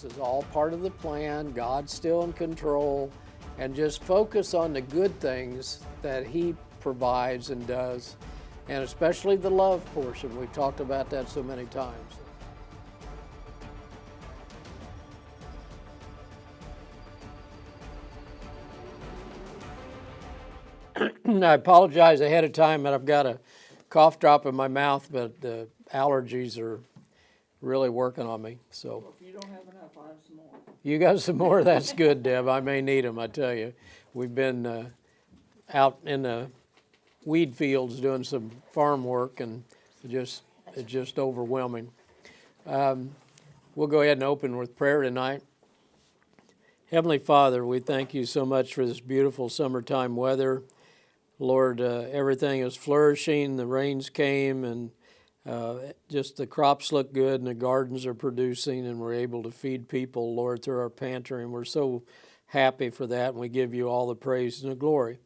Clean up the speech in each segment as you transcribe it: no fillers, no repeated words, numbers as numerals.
This is all part of the plan. God's still in control. And just focus on the good things that He provides and does, and especially the love portion. We've talked about that so many times. I apologize ahead of time that I've got a cough drop in my mouth, but the allergies are really working on me. So Well, if you don't have enough, I have some more. you got some more? That's good, Deb. I may need them, I tell you. We've been out in the weed fields doing some farm work, and it's just overwhelming. We'll go ahead and open with prayer tonight. Heavenly Father, we thank you so much for this beautiful summertime weather. Lord, everything is flourishing. The rains came, and just the crops look good, and the gardens are producing, and we're able to feed people, Lord, through our pantry, and we're so happy for that, and we give you all the praise and the glory.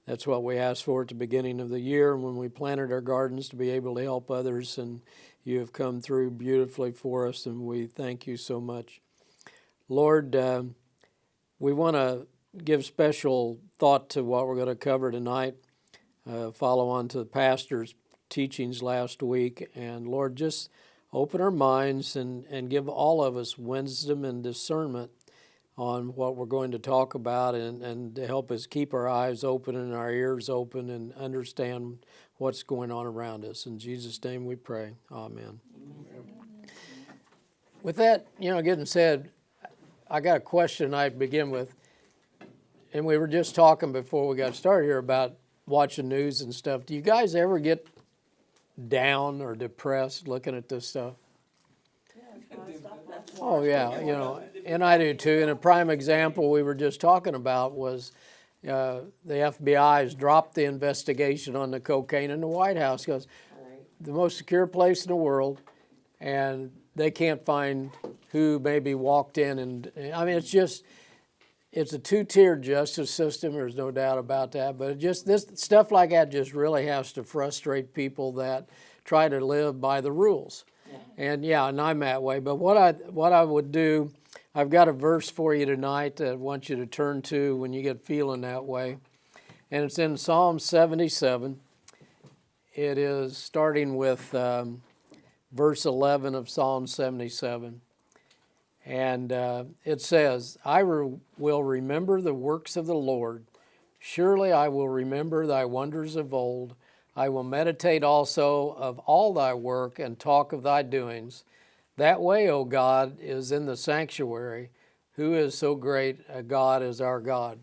That's what we asked for at the beginning of the year when we planted our gardens, to be able to help others, and you have come through beautifully for us, and we thank you so much. Lord, we want to give special thought to what we're going to cover tonight, follow on to the pastor's teachings last week, and Lord, just open our minds and give all of us wisdom and discernment on what we're going to talk about, and to help us keep our eyes open and our ears open and understand what's going on around us. In Jesus' name we pray. Amen. With that, getting said, I got a question I'd begin with. And we were just talking before we got started here about watching news and stuff. Do you guys ever get down or depressed looking at this stuff? Oh, yeah, and I do too. And a prime example we were just talking about was the FBI has dropped the investigation on the cocaine in the White House, because the most secure place in the world, and they can't find who maybe walked in. And I mean, it's a two-tiered justice system, there's no doubt about that, but this stuff like that just really has to frustrate people that try to live by the rules. Yeah. And I'm that way, but what I would do, I've got a verse for you tonight that I want you to turn to when you get feeling that way, and it's in Psalm 77. It is starting with verse 11 of Psalm 77. And it says, I will remember the works of the Lord. Surely I will remember thy wonders of old. I will meditate also of all thy work and talk of thy doings. That way, O God, is in the sanctuary. Who is so great a God as our God?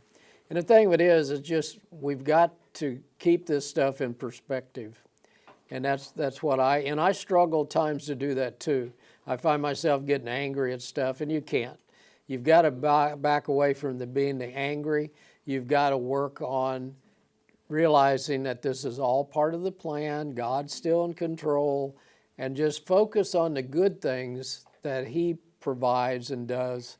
And the thing of it is, it's just we've got to keep this stuff in perspective. And that's what I struggle times to do that too. I find myself getting angry at stuff, and you can't. You've got to back away from being the angry. You've got to work on realizing that this is all part of the plan. God's still in control, and just focus on the good things that He provides and does,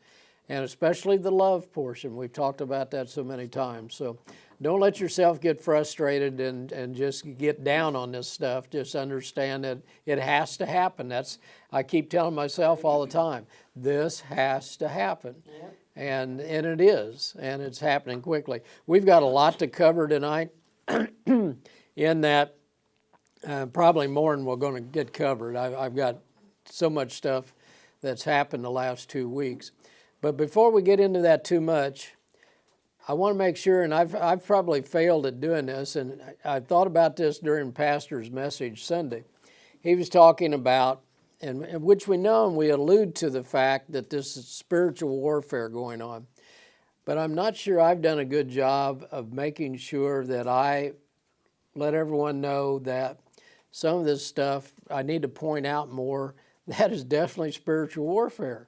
and especially the love portion. We've talked about that so many times. So don't let yourself get frustrated and just get down on this stuff. Just understand that it has to happen. I keep telling myself all the time, this has to happen. Yep. And it is, and it's happening quickly. We've got a lot to cover tonight in that probably more than we're going to get covered. I've got so much stuff that's happened the last 2 weeks. But before we get into that too much, I want to make sure, and I've probably failed at doing this, and I thought about this during Pastor's message Sunday. He was talking about, and which we know, and we allude to the fact that this is spiritual warfare going on. But I'm not sure I've done a good job of making sure that I let everyone know that some of this stuff I need to point out more. That is definitely spiritual warfare.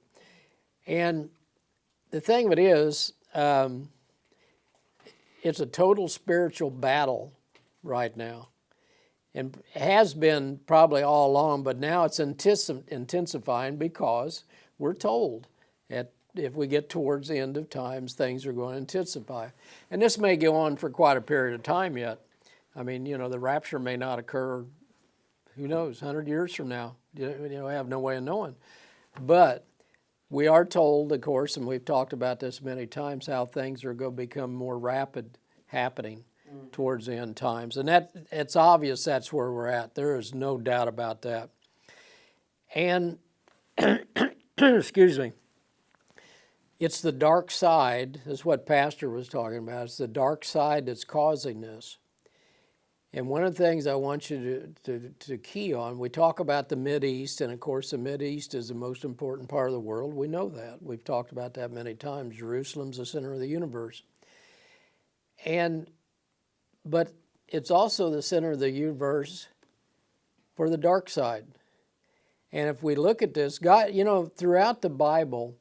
And the thing of it is, it's a total spiritual battle right now, and has been probably all along, but now it's intensifying because we're told that if we get towards the end of times, things are going to intensify. And this may go on for quite a period of time yet. I mean, the rapture may not occur, who knows, 100 years from now. I have no way of knowing. But we are told, of course, and we've talked about this many times, how things are going to become more rapid happening towards the end times. And it's obvious that's where we're at. There is no doubt about that. And, excuse me, it's the dark side, is what Pastor was talking about. It's the dark side that's causing this. And one of the things I want you to key on, we talk about the Mideast, and of course the Mideast is the most important part of the world. We know that. We've talked about that many times. Jerusalem's the center of the universe. But it's also the center of the universe for the dark side. And if we look at this, God, throughout the Bible,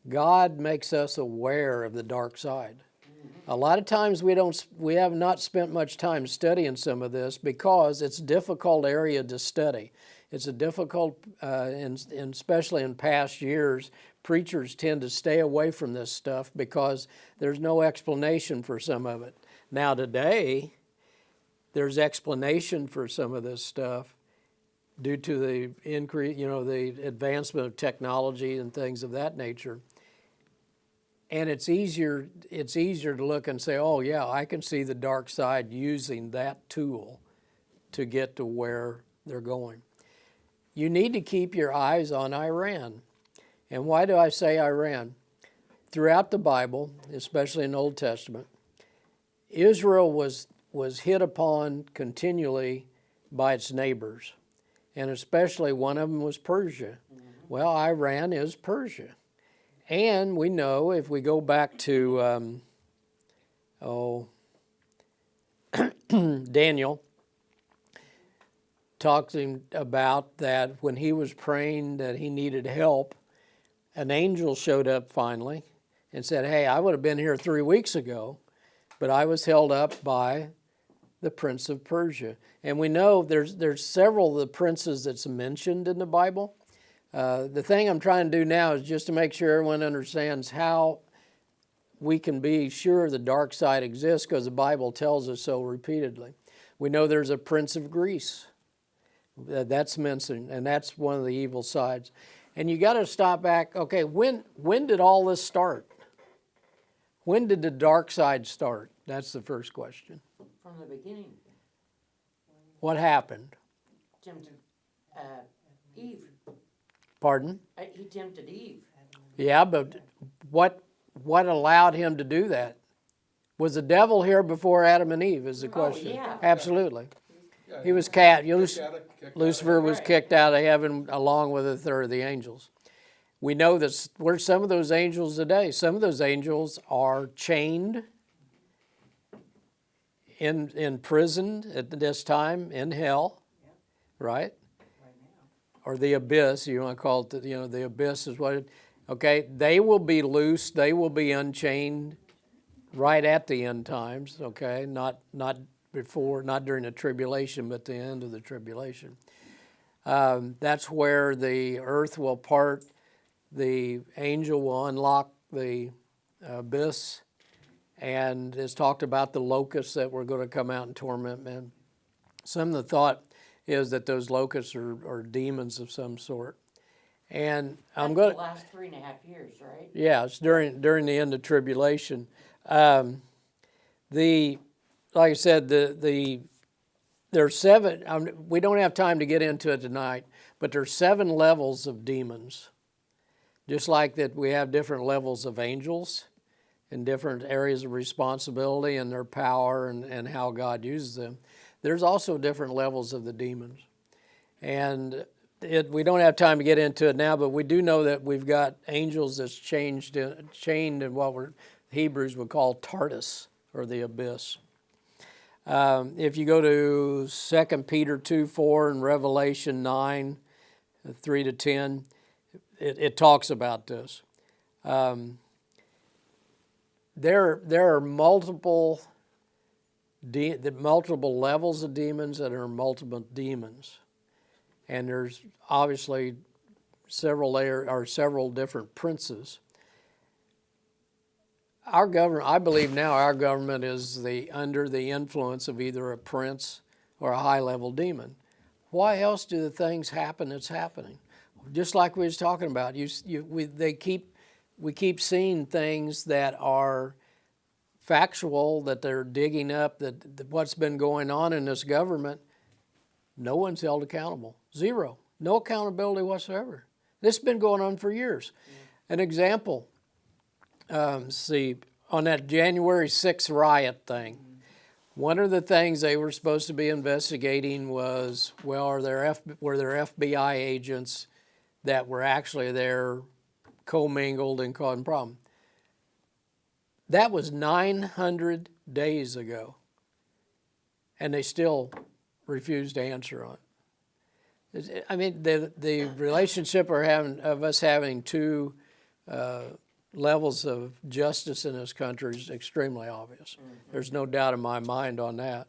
God makes us aware of the dark side. A lot of times we have not spent much time studying some of this because it's a difficult area to study. It's a difficult, and especially in past years, preachers tend to stay away from this stuff because there's no explanation for some of it. Now today, there's explanation for some of this stuff due to the increase, the advancement of technology and things of that nature. And it's easier to look and say, oh yeah, I can see the dark side using that tool to get to where they're going. You need to keep your eyes on Iran. And why do I say Iran? Throughout the Bible, especially in the Old Testament, Israel was hit upon continually by its neighbors. And especially one of them was Persia. Well, Iran is Persia. And we know, if we go back to Daniel, talking about that when he was praying that he needed help, an angel showed up finally and said, hey, I would have been here 3 weeks ago, but I was held up by the prince of Persia. And we know there's several of the princes that's mentioned in the Bible. The thing I'm trying to do now is just to make sure everyone understands how we can be sure the dark side exists, because the Bible tells us so repeatedly. We know there's a prince of Greece that's mentioned, and that's one of the evil sides. And you got to stop back. Okay, when did all this start? When did the dark side start? That's the first question. From the beginning. What happened? Tempted Eve. Pardon? He tempted Eve. Yeah, but what allowed him to do that? Was the devil here before Adam and Eve is the question. Yeah. Absolutely. Yeah, He was kicked Lucifer was Right. kicked out of heaven along with a third of the angels. We know that where some of those angels today, some of those angels are chained, imprisoned at this time in hell, right? Or the abyss, you want to call it, the abyss is what it, okay, they will be loosed, they will be unchained right at the end times, okay, not before, not during the tribulation, but the end of the tribulation. That's where the earth will part, the angel will unlock the abyss, and it's talked about the locusts that were going to come out and torment men. Some of the thought is that those locusts are demons of some sort. And I'm That's going the last 3.5 years, right? yeah, it's during the end of tribulation. Like I said, there's 7. We don't have time to get into it tonight, but there's 7 levels of demons. Just like that, we have different levels of angels in different areas of responsibility and their power and how God uses them. There's also different levels of the demons. And we don't have time to get into it now, but we do know that we've got angels that's chained in what Hebrews would call Tartarus, or the abyss. If you go to 2 Peter 2:4 and Revelation 9, 3-10, it talks about this. There are multiple levels of demons, and there are multiple demons. And there's obviously several different princes. Our government, I believe now our government is under the influence of either a prince or a high-level demon. Why else do the things happen that's happening? just like we was talking about. We keep seeing things that are factual, that they're digging up, that what's been going on in this government. No one's held accountable. Zero. No accountability whatsoever. This has been going on for years. An example, see, on that January 6th riot thing, one of the things they were supposed to be investigating was, well, were there FBI agents that were actually there commingled and causing problem? That was 900 days ago, and they still refused to answer on it. I mean, the relationship of us having two levels of justice in this country is extremely obvious. There's no doubt in my mind on that.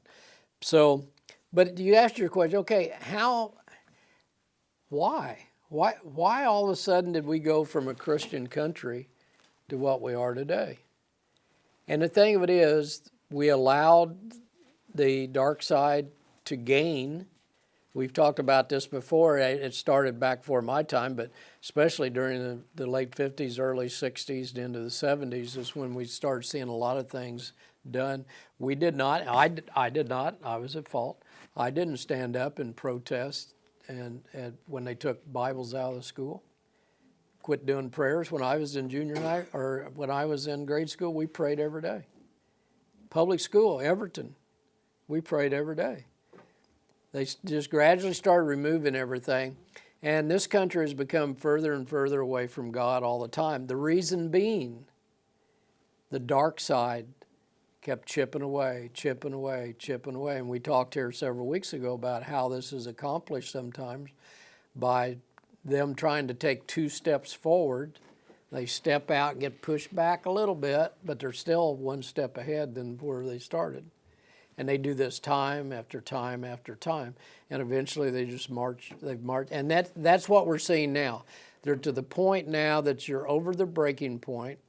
So, but you asked your question, okay, why all of a sudden did we go from a Christian country to what we are today? And the thing of it is, we allowed the dark side to gain. We've talked about this before. It started back before my time, but especially during the late 50s, early 60s, and into the 70s is when we started seeing a lot of things done. We did not, I did not, I was at fault. I didn't stand up and protest and when they took Bibles out of the school. Quit doing prayers. When I was in junior high, or when I was in grade school, we prayed every day. Public school, Everton, we prayed every day. They just gradually started removing everything. And this country has become further and further away from God all the time. The reason being, the dark side kept chipping away, chipping away, chipping away. And we talked here several weeks ago about how this is accomplished sometimes by them trying to take 2 steps forward. They step out and get pushed back a little bit, but they're still 1 step ahead than where they started. And they do this time after time after time. And eventually they just march, and that's what we're seeing now. They're to the point now that you're over the breaking point.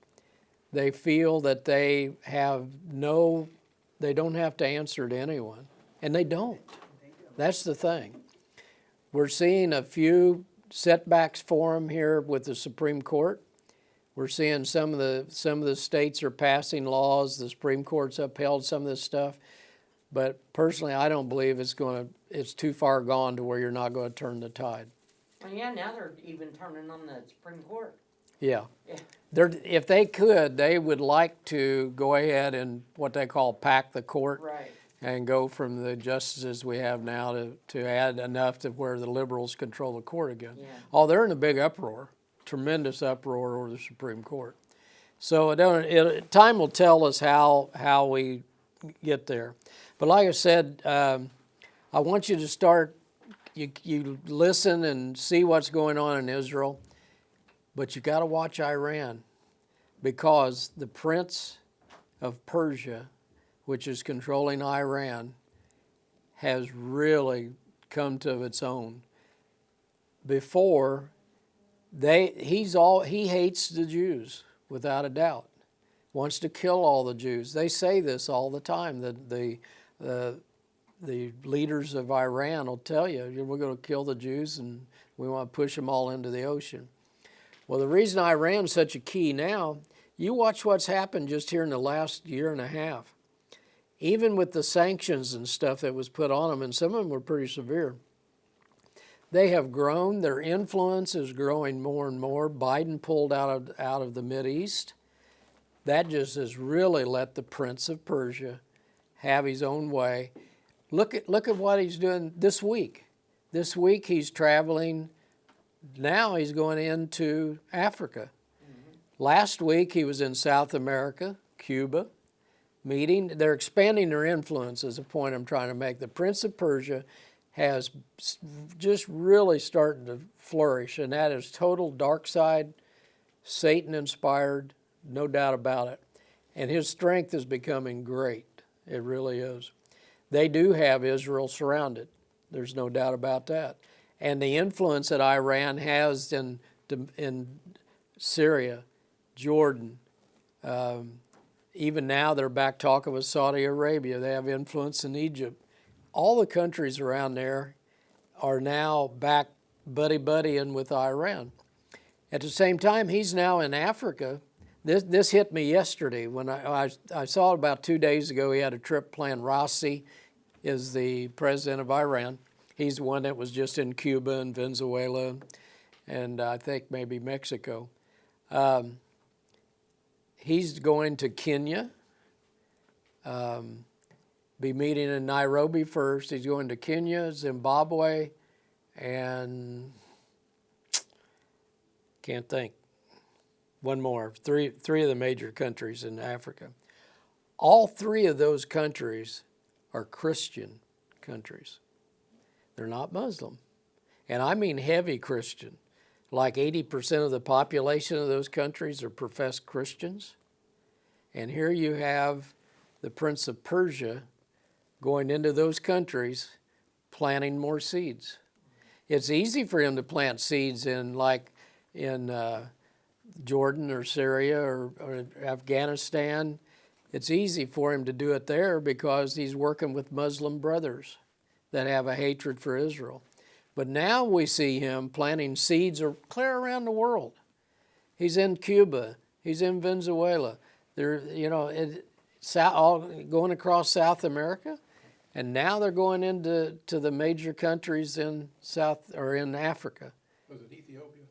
They feel that they don't have to answer to anyone. And they don't. That's the thing. We're seeing a few setbacks for them here with the Supreme Court. We're seeing some of the states are passing laws. The Supreme Court's upheld some of this stuff. But personally, I don't believe it's too far gone to where you're not going to turn the tide. Well, yeah, now they're even turning on the Supreme Court. Yeah. Yeah. If they could, they would like to go ahead and what they call pack the court. Right. And go from the justices we have now to add enough to where the liberals control the court again. Yeah. Oh, they're in a big uproar, tremendous uproar over the Supreme Court. So time will tell us how we get there. But like I said, I want you to start, you listen and see what's going on in Israel, but you got to watch Iran, because the Prince of Persia, which is controlling Iran, has really come to its own. Before, he hates the Jews, without a doubt. Wants to kill all the Jews. They say this all the time. The leaders of Iran will tell you, we're going to kill the Jews and we want to push them all into the ocean. Well, the reason Iran's such a key now, you watch what's happened just here in the last year and a half. Even with the sanctions and stuff that was put on them, and some of them were pretty severe, they have grown. Their influence is growing more and more. Biden pulled out of the Mideast. That just has really let the Prince of Persia have his own way. Look at what he's doing this week. This week he's traveling. Now he's going into Africa. Mm-hmm. Last week he was in South America, Cuba, meeting. They're expanding their influence is the point I'm trying to make. The Prince of Persia has just really started to flourish, and that is total dark side, Satan-inspired, no doubt about it. And his strength is becoming great. It really is. They do have Israel surrounded. There's no doubt about that. And the influence that Iran has in Syria, Jordan, even now they're back talking with Saudi Arabia. They have influence in Egypt. All the countries around there are now back buddy-buddying with Iran. At the same time, he's now in Africa. This hit me yesterday when I saw it about 2 days ago. He had a trip planned. Rassi is the president of Iran. He's the one that was just in Cuba and Venezuela and I think maybe Mexico. He's going to Kenya, be meeting in Nairobi first. He's going to Kenya, Zimbabwe, and can't think. One more. Three of the major countries in Africa. All three of those countries are Christian countries. They're not Muslim. And I mean heavy Christian. Like 80% of the population of those countries are professed Christians. And here you have the Prince of Persia going into those countries planting more seeds. It's easy for him to plant seeds in Jordan or Syria or Afghanistan. It's easy for him to do it there because he's working with Muslim brothers that have a hatred for Israel. But now we see him planting seeds clear around the world. He's in Cuba. He's in Venezuela. They're, going across South America, and now they're going into the major countries in in Africa. Was it Ethiopia?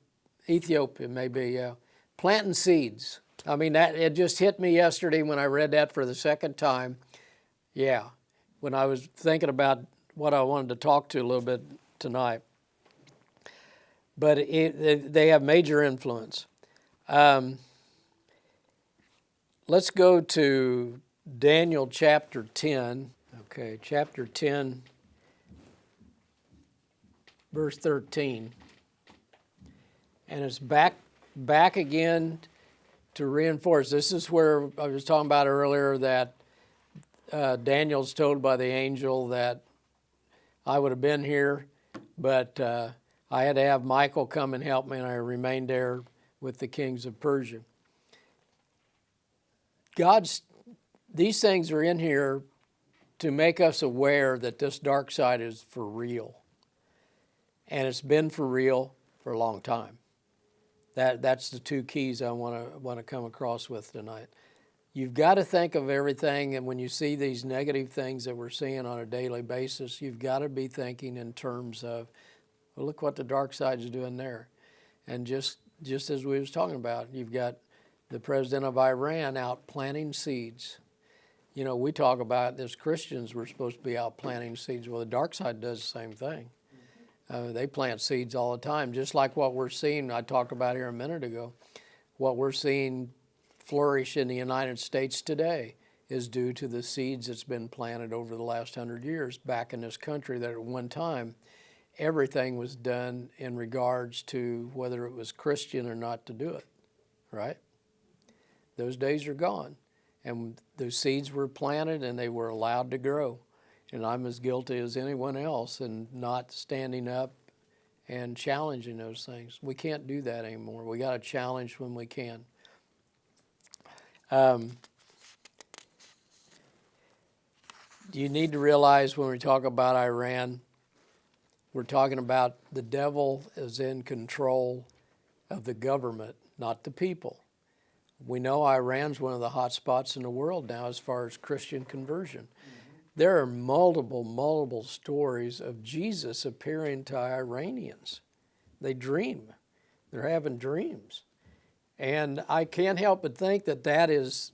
Ethiopia, maybe, yeah. Planting seeds. I mean, it just hit me yesterday when I read that for the second time. Yeah, when I was thinking about what I wanted to talk to a little bit tonight. But they have major influence. Let's go to Daniel chapter 10. Okay, chapter 10, verse 13. And it's back again to reinforce. This is where I was talking about earlier that Daniel's told by the angel that I would have been here, but I had to have Michael come and help me, and I remained there with the kings of Persia. These things are in here to make us aware that this dark side is for real. And it's been for real for a long time. That's the two keys I want to come across with tonight. You've got to think of everything, and when you see these negative things that we're seeing on a daily basis, you've got to be thinking in terms of, well, look what the dark side's doing there. And just as we was talking about, you've got the president of Iran out planting seeds. You know, we talk about as Christians, we're supposed to be out planting seeds. Well, the dark side does the same thing. They plant seeds all the time, just like what we're seeing, I talked about here a minute ago. What we're seeing flourish in the United States today is due to the seeds that's been planted over the last 100 years back in this country, that at one time everything was done in regards to whether it was Christian or not to do it, right? Those days are gone. And those seeds were planted and they were allowed to grow. And I'm as guilty as anyone else in not standing up and challenging those things. We can't do that anymore. We got to challenge when we can. You need to realize when we talk about Iran, we're talking about the devil is in control of the government, not the people. We know Iran's one of the hot spots in the world now as far as Christian conversion. There are multiple stories of Jesus appearing to Iranians. They dream. They're having dreams. And I can't help but think that is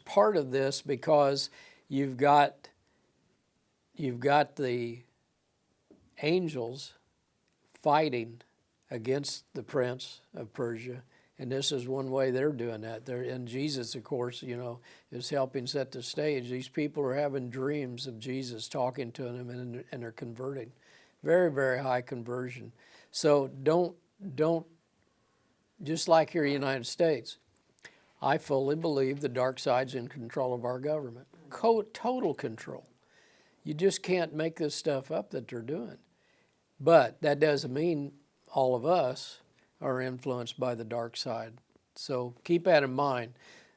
part of this, because you've got the angels fighting against the prince of Persia. And this is one way they're doing that. And Jesus, of course, is helping set the stage. These people are having dreams of Jesus talking to them, and they're converting. Very, very high conversion. So don't, just like here in the United States, I fully believe the dark side's in control of our government. Total control. You just can't make this stuff up that they're doing. But that doesn't mean all of us are influenced by the dark side. So keep that in mind.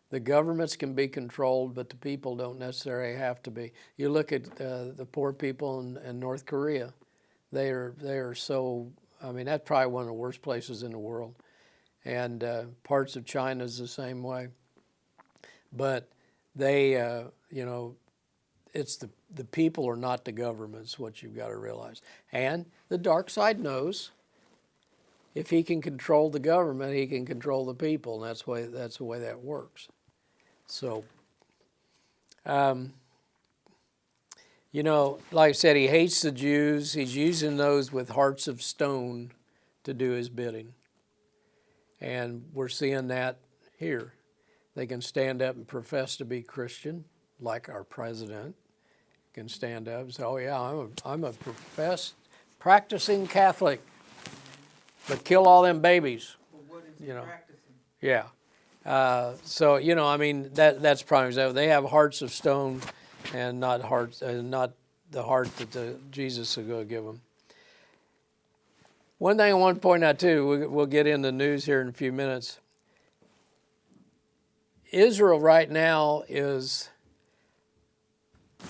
The governments can be controlled, but the people don't necessarily have to be. You look at the poor people in North Korea. They are so I mean, that's probably one of the worst places in the world. And parts of China is the same way. But they, you know, it's the people are not the governments, what you've got to realize. And the dark side knows if he can control the government, he can control the people, and that's the way that works. So, you know, like I said, he hates the Jews. He's using those with hearts of stone to do his bidding. And we're seeing that here. They can stand up and profess to be Christian, like our president can stand up and say, oh yeah, I'm a professed, practicing Catholic, but kill all them babies. Well, what is he You know. practicing? Yeah. So, you know, I mean, that's prime example. They have hearts of stone and not the heart that Jesus is going to give them. One thing I want to point out too, we'll get into news here in a few minutes. Israel right now is... Your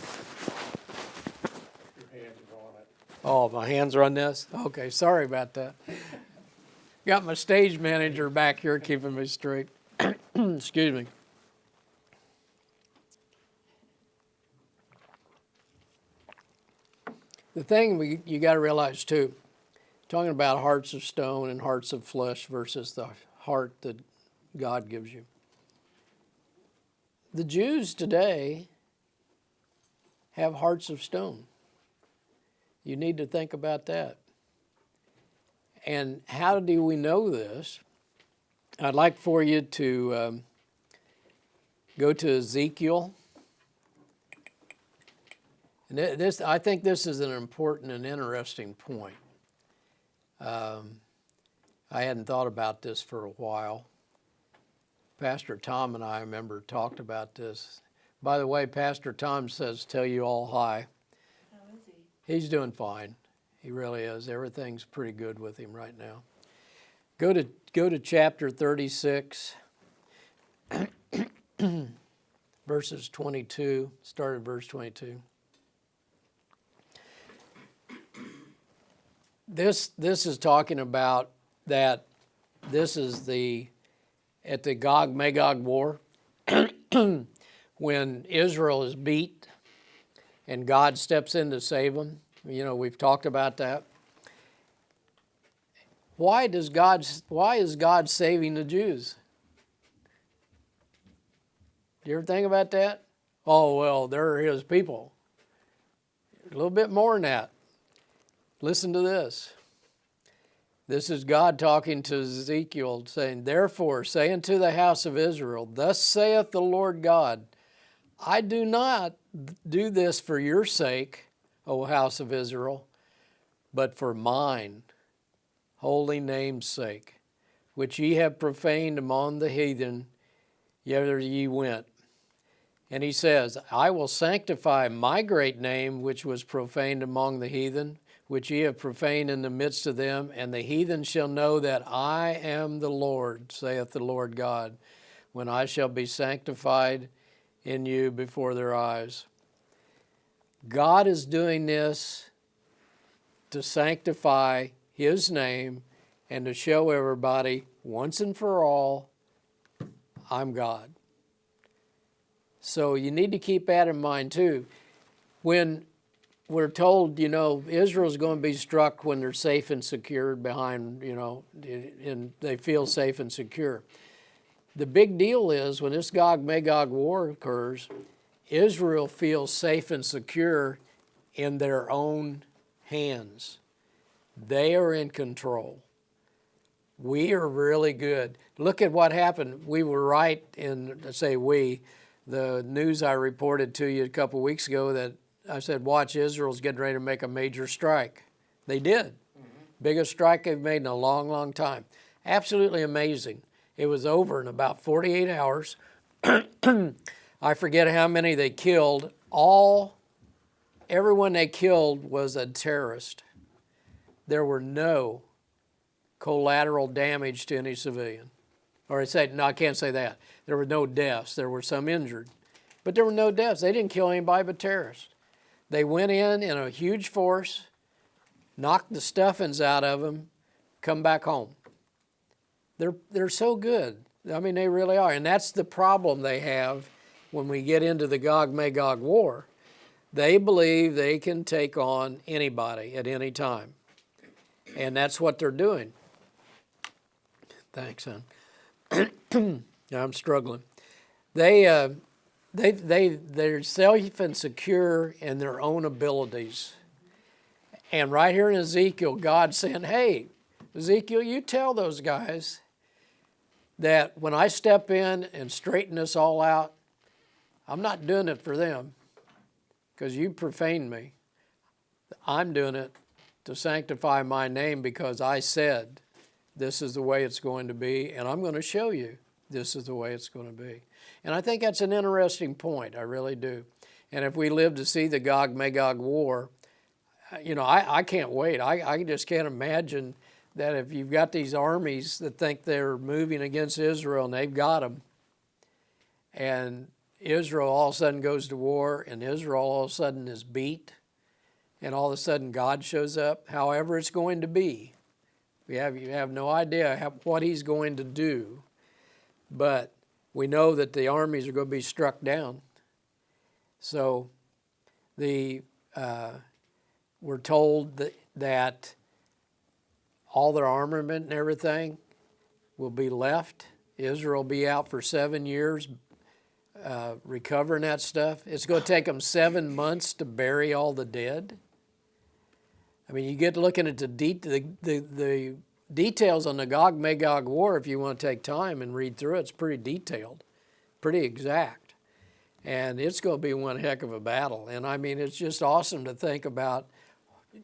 hands are on it. Oh, my hands are on this? Okay, sorry about that. Got my stage manager back here keeping me straight. Excuse me. The thing you got to realize too, talking about hearts of stone and hearts of flesh versus the heart that God gives you. The Jews today have hearts of stone. You need to think about that. And how do we know this? I'd like for you to go to Ezekiel. And I think this is an important and interesting point. I hadn't thought about this for a while. Pastor Tom and I remember talked about this. By the way, Pastor Tom says, tell you all hi. How is he? He's doing fine. He really is. Everything's pretty good with him right now. Go to chapter 36, verses 22. Start at verse 22. This is talking about that. This is at the Gog-Magog war, when Israel is beat and God steps in to save them. You know, we've talked about that. Why is God saving the Jews? Do you ever think about that? Oh, well, they're his people. A little bit more than that. Listen to this. This is God talking to Ezekiel, saying, therefore, say unto the house of Israel, thus saith the Lord God, I do not do this for your sake, O house of Israel, but for mine holy name's sake, which ye have profaned among the heathen, whither ye went. And he says, I will sanctify my great name, which was profaned among the heathen, which ye have profaned in the midst of them, and the heathen shall know that I am the Lord, saith the Lord God, when I shall be sanctified in you before their eyes. God is doing this to sanctify his name and to show everybody once and for all, I'm God. So you need to keep that in mind too. When we're told, you know, Israel's going to be struck when they're safe and secure behind, you know, and they feel safe and secure. The big deal is when this Gog-Magog war occurs, Israel feels safe and secure in their own hands. They are in control. We are really good. Look at what happened. We were right in, the news I reported to you a couple of weeks ago that I said, watch, Israel's getting ready to make a major strike. They did. Mm-hmm. Biggest strike they've made in a long, long time. Absolutely amazing. It was over in about 48 hours. I forget how many they killed. Everyone they killed was a terrorist. There were no collateral damage to any civilian. Or I can't say that. There were no deaths. There were some injured. But there were no deaths. They didn't kill anybody but terrorists. They went in a huge force, knocked the stuffings out of them, come back home. They're so good. I mean, they really are. And that's the problem they have when we get into the Gog-Magog war. They believe they can take on anybody at any time. And that's what they're doing. Thanks, son. Yeah, I'm struggling. They're safe and secure in their own abilities. And right here in Ezekiel, God's saying, hey, Ezekiel, you tell those guys that when I step in and straighten this all out, I'm not doing it for them because you profaned me. I'm doing it to sanctify my name because I said this is the way it's going to be, and I'm going to show you this is the way it's going to be. And I think that's an interesting point. I really do. And if we live to see the Gog-Magog war, you know, I can't wait. I just can't imagine that if you've got these armies that think they're moving against Israel and they've got them, and Israel all of a sudden goes to war, and Israel all of a sudden is beat, and all of a sudden God shows up, however it's going to be. You have no idea what he's going to do, but we know that the armies are going to be struck down. So we're told that all their armament and everything will be left. Israel will be out for 7 years recovering that stuff. It's going to take them 7 months to bury all the dead. I mean, you get looking at the details on the Gog-Magog war. If you want to take time and read through it, it's pretty detailed, pretty exact. And it's going to be one heck of a battle. And I mean, it's just awesome to think about,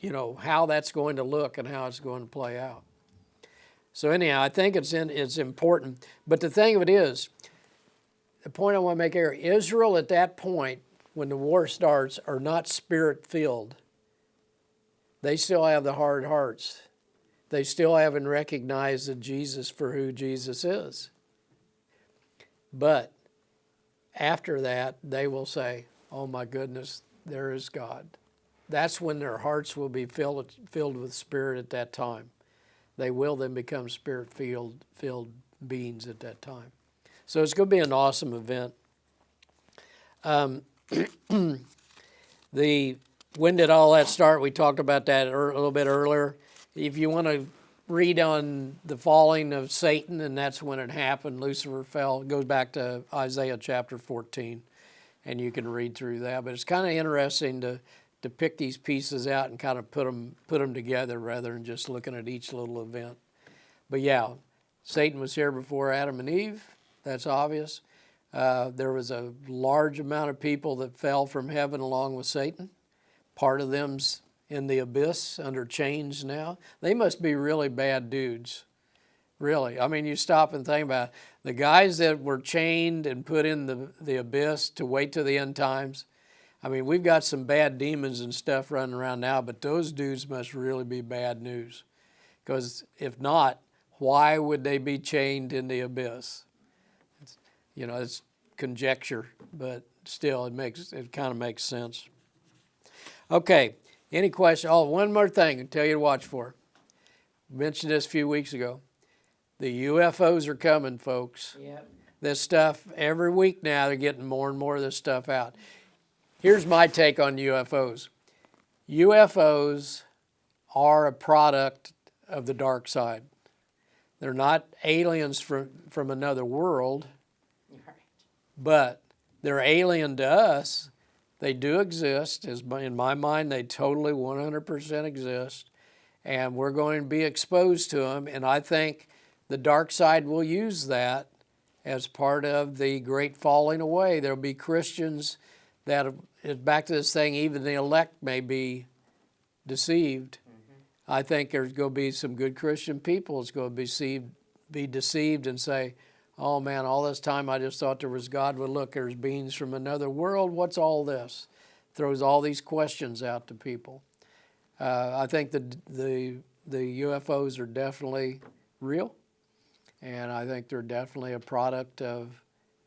you know, how that's going to look and how it's going to play out. So anyhow, I think it's important. But the thing of it is, the point I want to make here, Israel at that point, when the war starts, are not spirit-filled. They still have the hard hearts. They still haven't recognized Jesus for who Jesus is. But after that, they will say, oh my goodness, there is God. That's when their hearts will be filled with spirit at that time. They will then become spirit-filled beings at that time. So it's going to be an awesome event. When did all that start? We talked about that a little bit earlier. If you want to read on the falling of Satan, and that's when it happened, Lucifer fell, it goes back to Isaiah chapter 14, and you can read through that. But it's kind of interesting to pick these pieces out and kind of put them together rather than just looking at each little event. But yeah, Satan was here before Adam and Eve. That's obvious. There was a large amount of people that fell from heaven along with Satan. Part of them's in the abyss under chains now. They must be really bad dudes. Really. I mean, you stop and think about it. The guys that were chained and put in the abyss to wait till the end times. I mean, we've got some bad demons and stuff running around now, but those dudes must really be bad news. Because if not, why would they be chained in the abyss? It's conjecture, but still, it kind of makes sense. Okay, any question? Oh, one more thing I'll tell you to watch for. I mentioned this a few weeks ago. The UFOs are coming, folks. Yep. This stuff, every week now, they're getting more and more of this stuff out. Here's my take on UFOs. UFOs are a product of the dark side. They're not aliens from another world, Right. but they're alien to us. They do exist. In my mind, they totally 100% exist, and we're going to be exposed to them, and I think the dark side will use that as part of the great falling away. There'll be Christians that, back to this thing, even the elect may be deceived. Mm-hmm. I think there's going to be some good Christian people that's going to be deceived and say, oh man, all this time I just thought there was God. Well, look, there's beings from another world. What's all this? Throws all these questions out to people. I think the UFOs are definitely real, and I think they're definitely a product of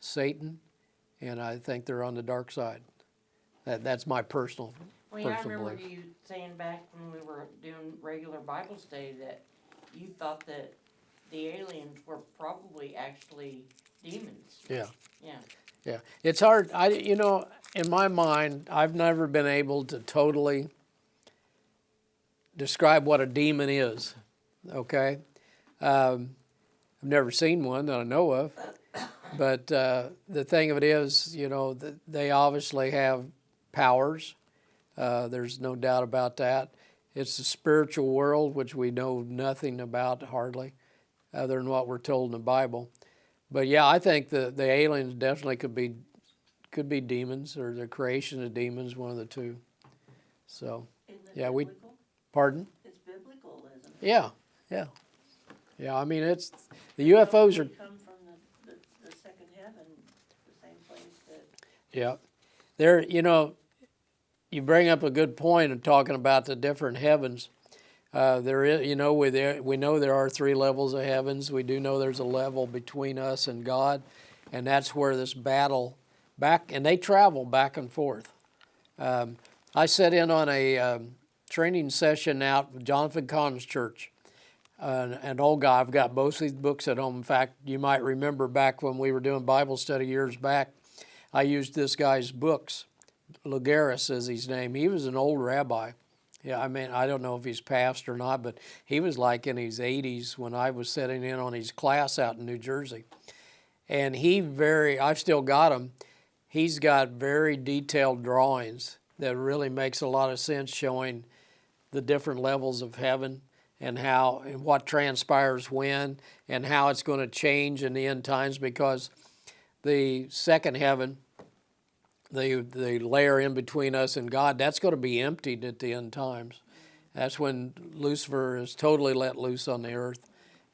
Satan, and I think they're on the dark side. That's my personal Well, yeah, I personal remember belief. you saying back when we were doing regular Bible study that you thought that the aliens were probably actually demons. Yeah. Yeah. Yeah, it's hard. In my mind, I've never been able to totally describe what a demon is. Okay, I've never seen one that I know of, but the thing of it is, they obviously have powers. There's no doubt about that. It's the spiritual world, which we know nothing about hardly, other than what we're told in the Bible. But yeah, I think the aliens definitely could be demons, or the creation of demons, one of the two. So, Isn't it yeah, biblical? pardon? It's biblical, isn't it? Yeah, yeah. Yeah, I mean, it's, the UFOs are, We come from the second heaven, the same place that, yeah. You bring up a good point in talking about the different heavens. There is, we know there are three levels of heavens. We do know there's a level between us and God, and that's where this battle and they travel back and forth. I sat in on a training session out with Jonathan Cahn's church. An old guy, I've got both these books at home. In fact, you might remember back when we were doing Bible study years back, I used this guy's books. Lugaris is his name. He was an old rabbi. Yeah, I mean, I don't know if he's passed or not, but he was like in his 80s when I was sitting in on his class out in New Jersey. And I've still got them. He's got very detailed drawings that really makes a lot of sense, showing the different levels of heaven and what transpires when and how it's going to change in the end times, because the second heaven, the layer in between us and God, that's going to be emptied at the end times. That's when Lucifer is totally let loose on the earth,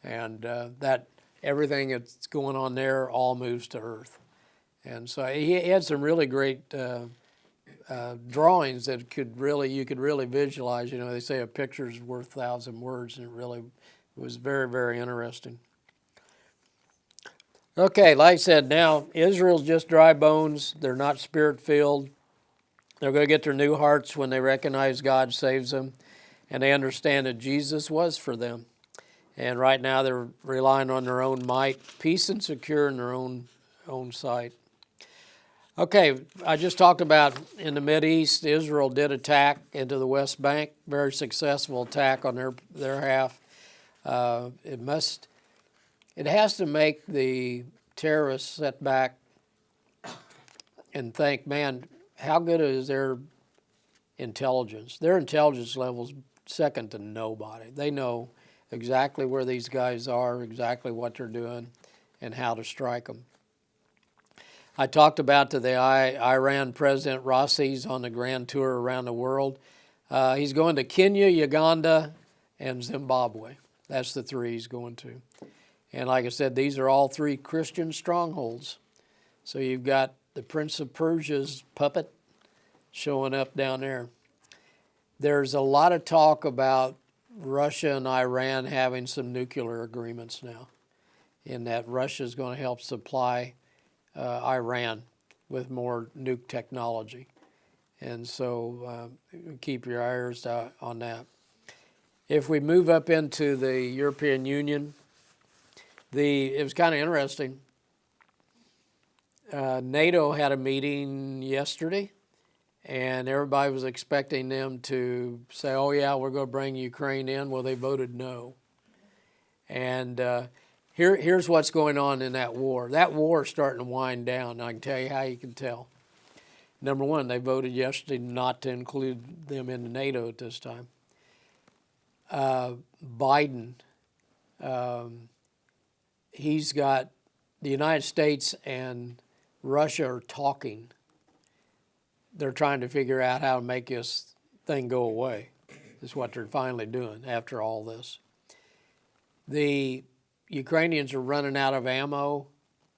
and that everything that's going on there all moves to earth. And so he had some really great drawings that you could really visualize. They say a picture's worth 1,000 words, and it was very, very interesting. Okay, like I said, now Israel's just dry bones. They're not spirit-filled. They're going to get their new hearts when they recognize God saves them, and they understand that Jesus was for them. And right now they're relying on their own might, peace and secure in their own sight. Okay, I just talked about in the Mideast, Israel did attack into the West Bank, very successful attack on their half. It has to make the terrorists sit back and think, man, how good is their intelligence? Their intelligence level's second to nobody. They know exactly where these guys are, exactly what they're doing, and how to strike them. I talked about the Iran President Raisi's on the grand tour around the world. He's going to Kenya, Uganda, and Zimbabwe. That's the three he's going to. And like I said, these are all three Christian strongholds. So you've got the Prince of Persia's puppet showing up down there. There's a lot of talk about Russia and Iran having some nuclear agreements now, in that Russia's going to help supply Iran with more nuke technology. And so keep your ears on that. If we move up into the European Union, it was kind of interesting. NATO had a meeting yesterday, and everybody was expecting them to say, oh yeah, we're going to bring Ukraine in. Well, they voted no. And here's what's going on in that war. That war is starting to wind down. I can tell you how you can tell. Number one, they voted yesterday not to include them in NATO at this time. Biden, he's got the United States and Russia are talking. They're trying to figure out how to make this thing go away. Is what they're finally doing after all this. The Ukrainians are running out of ammo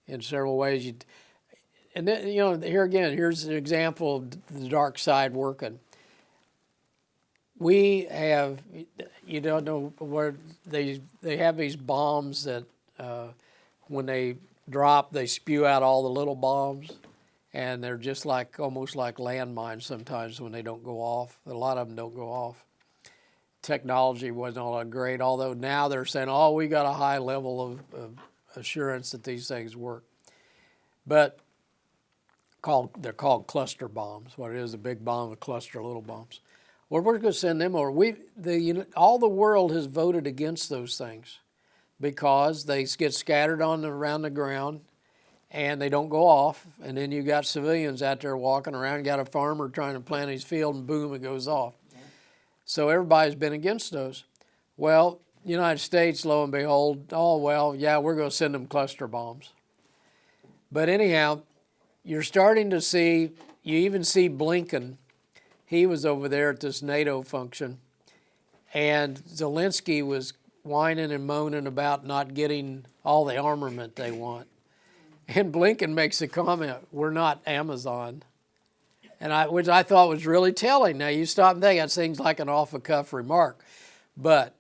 in several ways. And then, here again, here's an example of the dark side working. We have, you don't know where they have these bombs that when they drop, they spew out all the little bombs, and they're just almost like landmines sometimes when they don't go off. A lot of them don't go off. technology wasn't all that great, although now they're saying, oh, we got a high level of assurance that these things work. But they're called cluster bombs. What it is, a big bomb, a cluster of little bombs. Well, we're going to send them over. All the world has voted against those things because they get scattered around the ground and they don't go off. And then you got civilians out there walking around. You got a farmer trying to plant his field and boom, it goes off. So everybody's been against those. Well, United States, lo and behold, oh, well, yeah, we're going to send them cluster bombs. But anyhow, you're starting to see, you even see Blinken. He was over there at this NATO function, and Zelensky was whining and moaning about not getting all the armament they want. And Blinken makes a comment, we're not Amazon. Which I thought was really telling. Now, you stop and think, that seems like an off-the-cuff remark. But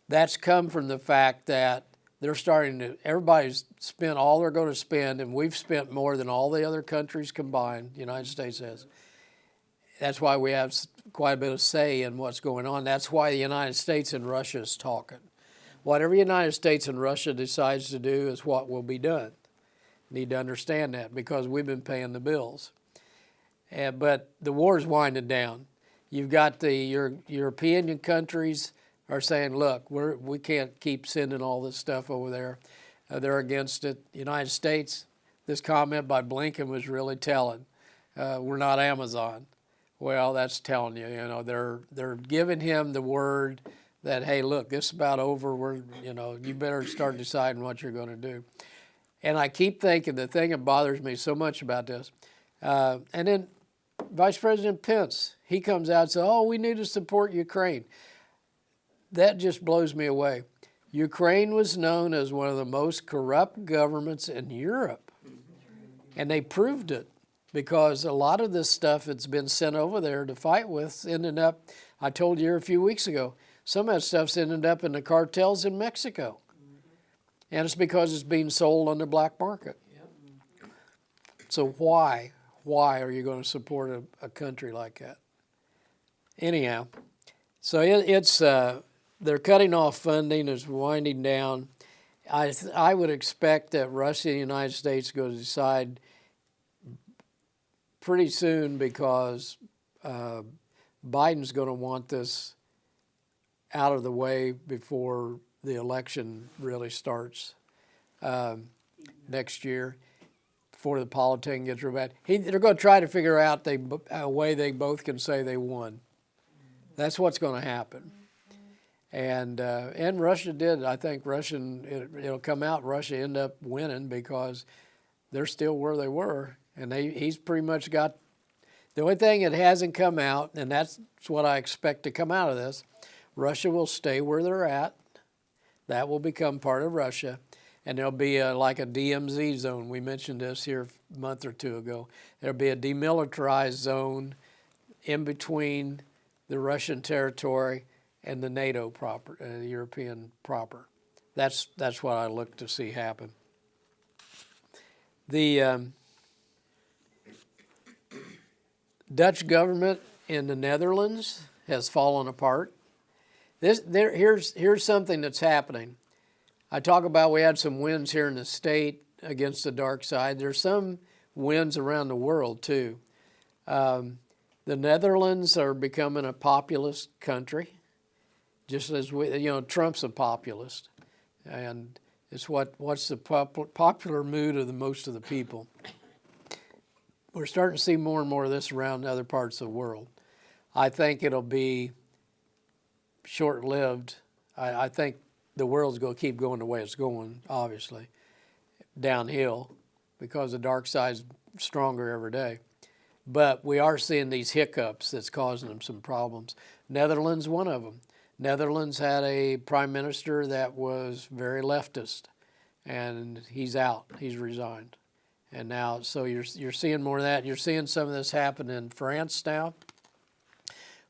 that's come from the fact that everybody's spent all they're going to spend, and we've spent more than all the other countries combined, the United States has. That's why we have quite a bit of say in what's going on. That's why the United States and Russia is talking. Whatever the United States and Russia decides to do is what will be done. Need to understand that because we've been paying the bills. But the war's winding down. You've got the European countries are saying, look, we can't keep sending all this stuff over there. They're against it. The United States, this comment by Blinken was really telling. We're not Amazon. Well, that's telling you, they're giving him the word that, hey, look, this is about over. You better start deciding what you're going to do. And I keep thinking the thing that bothers me so much about this, and then Vice President Pence, he comes out and says, oh, we need to support Ukraine. That just blows me away. Ukraine was known as one of the most corrupt governments in Europe. And they proved it because a lot of this stuff that's been sent over there to fight with ended up, I told you a few weeks ago, some of that stuff's ended up in the cartels in Mexico. And it's because it's being sold on the black market. So why are you going to support a country like that? Anyhow, so it's they're cutting off funding, it's winding down. I would expect that Russia and the United States are going to decide pretty soon because Biden's going to want this out of the way before the election really starts next year. Before the politicking gets real bad. They're going to try to figure out a way they both can say they won. That's what's going to happen. And Russia did. I think it'll come out Russia end up winning because they're still where they were. And he's pretty much got, the only thing that hasn't come out, and that's what I expect to come out of this, Russia will stay where they're at. That will become part of Russia. And there'll be like a DMZ zone. We mentioned this here a month or two ago. There'll be a demilitarized zone in between the Russian territory and the NATO proper, the European proper. That's what I look to see happen. The Dutch government in the Netherlands has fallen apart. Here's something that's happening. I talk about we had some wins here in the state against the dark side. There's some wins around the world too. The Netherlands are becoming a populist country, just as Trump's a populist, and it's what's the popular mood of most of the people. We're starting to see more and more of this around other parts of the world. I think it'll be short-lived. I think the world's going to keep going the way it's going, obviously, downhill, because the dark side's stronger every day. But we are seeing these hiccups that's causing them some problems. Netherlands, one of them. Netherlands had a prime minister that was very leftist, and he's out. He's resigned. And now, so you're seeing more of that. You're seeing some of this happen in France now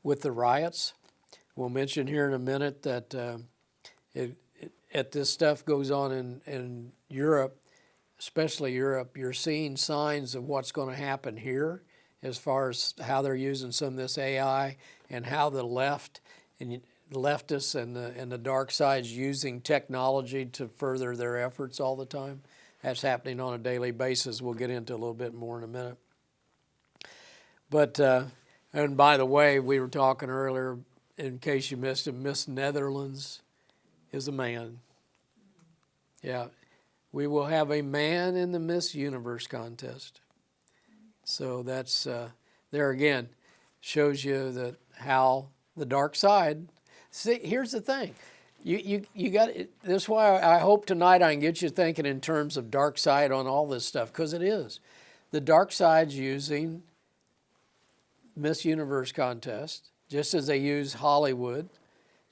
with the riots. We'll mention here in a minute that this stuff goes on in Europe, especially Europe, you're seeing signs of what's going to happen here as far as how they're using some of this AI and how the left, and leftists and the dark side's using technology to further their efforts all the time. That's happening on a daily basis. We'll get into a little bit more in a minute. But, and by the way, we were talking earlier, in case you missed it, Miss Netherlands is a man. Yeah, we will have a man in the Miss Universe contest. So that's, there again, shows you that how the dark side, see, here's the thing. You got, this is why I hope tonight I can get you thinking in terms of dark side on all this stuff, because it is. The dark side's using Miss Universe contest, just as they use Hollywood,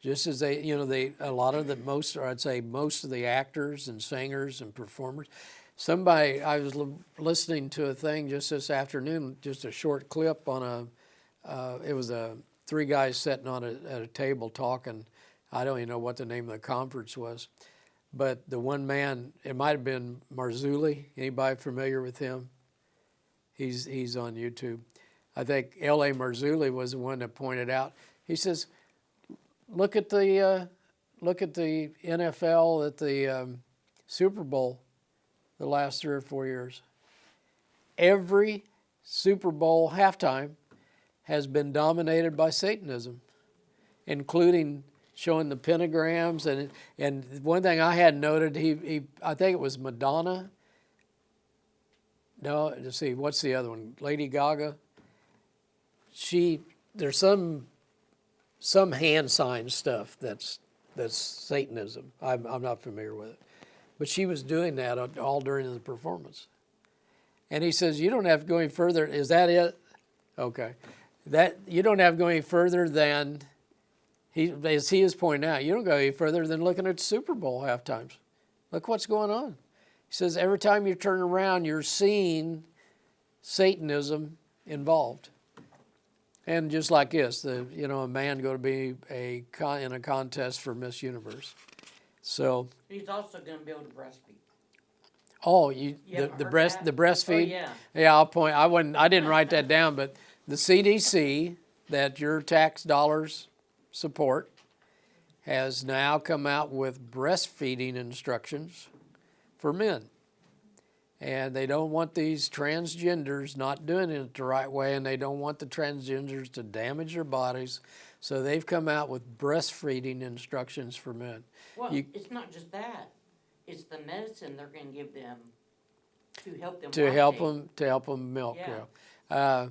just as they, you know, a lot of the most, or I'd say most of the actors and singers and performers. Somebody, I was listening to a thing just this afternoon, just a short clip on it was three guys sitting at a table talking. I don't even know what the name of the conference was, but the one man, it might have been Marzulli. Anybody familiar with him? He's on YouTube. I think L.A. Marzulli was the one that pointed out. He says, look at the NFL at the Super Bowl the last 3 or 4 years. Every Super Bowl halftime has been dominated by Satanism, including showing the pentagrams. And one thing I had noted, I think it was Madonna. No, let's see, what's the other one? Lady Gaga. There's some hand sign stuff that's Satanism. I'm not familiar with it. But she was doing that all during the performance. And he says, you don't have to go any further. Is that it? Okay. That you don't have to go any further than, as he is pointing out, you don't go any further than looking at Super Bowl half times. Look what's going on. He says every time you turn around, you're seeing Satanism involved. And just like this, a man going to be in a contest for Miss Universe. So He's also going to be able to breastfeed. Oh, You the haven't heard breast that? the breastfeed. Oh, yeah. Yeah, I'll point. I didn't write that down, but the CDC that your tax dollars support has now come out with breastfeeding instructions for men. And they don't want these transgenders not doing it the right way, and they don't want the transgenders to damage their bodies. So they've come out with breastfeeding instructions for men. Well, it's not just that. It's the medicine they're going to give them to help them. To help them milk. Yeah.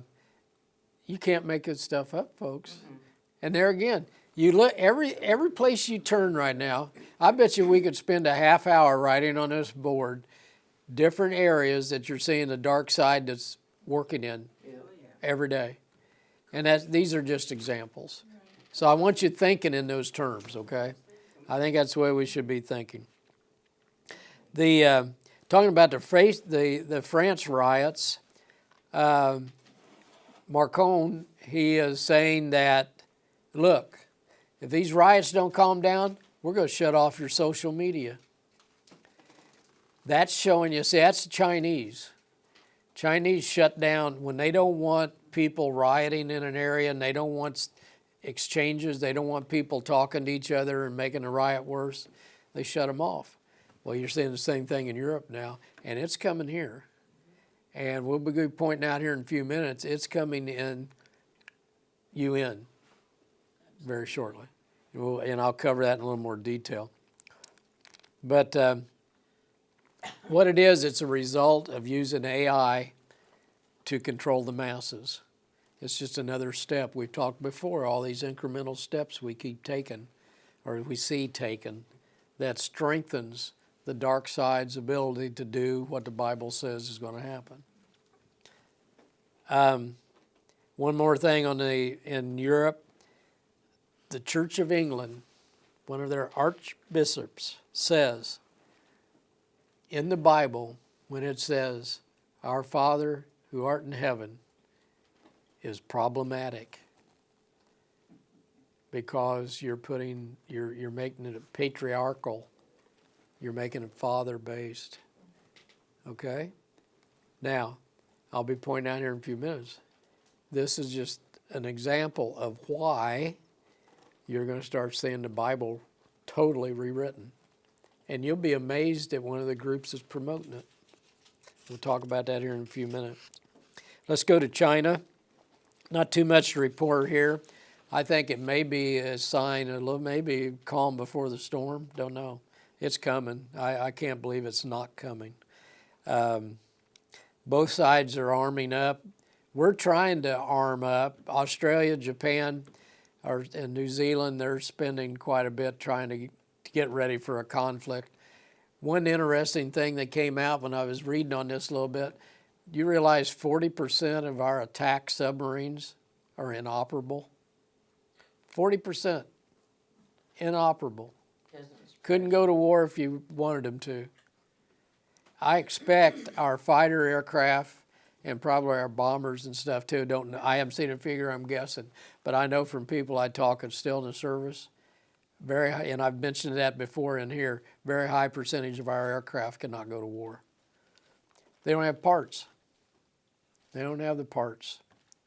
You can't make this stuff up, folks. Mm-hmm. And there again, you look every place you turn right now. I bet you we could spend a half hour writing on this board different areas that you're seeing the dark side that's working in every day. And these are just examples. So I want you thinking in those terms, okay? I think that's the way we should be thinking. Talking about the France riots, Macron, he is saying that, look, if these riots don't calm down, we're going to shut off your social media. That's showing you, see, that's the Chinese. Chinese shut down when they don't want people rioting in an area and they don't want exchanges, they don't want people talking to each other and making the riot worse, they shut them off. Well, you're seeing the same thing in Europe now, and it's coming here. And we'll be pointing out here in a few minutes, it's coming in UN very shortly. And I'll cover that in a little more detail. But what it is, it's a result of using AI to control the masses. It's just another step. We've talked before, all these incremental steps we keep taking, or we see taken, that strengthens the dark side's ability to do what the Bible says is going to happen. One more thing in Europe, the Church of England, one of their archbishops says in the Bible, when it says, "Our Father who art in heaven," is problematic because you're making it patriarchal. You're making it father-based. Okay? Now, I'll be pointing out here in a few minutes. This is just an example of why you're going to start seeing the Bible totally rewritten. And you'll be amazed that one of the groups is promoting it. We'll talk about that here in a few minutes. Let's go to China. Not too much to report here. I think it may be a sign, maybe calm before the storm. Don't know. It's coming. I can't believe it's not coming. Both sides are arming up. We're trying to arm up. Australia, Japan, and New Zealand, they're spending quite a bit trying to get ready for a conflict. One interesting thing that came out when I was reading on this a little bit, you realize 40% of our attack submarines are inoperable? 40% inoperable. Couldn't go to war if you wanted them to. I expect our fighter aircraft and probably our bombers and stuff too. I haven't seen a figure, I'm guessing, but I know from people I talk that's still in the service, very high, and I've mentioned that before in here, very high percentage of our aircraft cannot go to war. They don't have parts. They don't have the parts.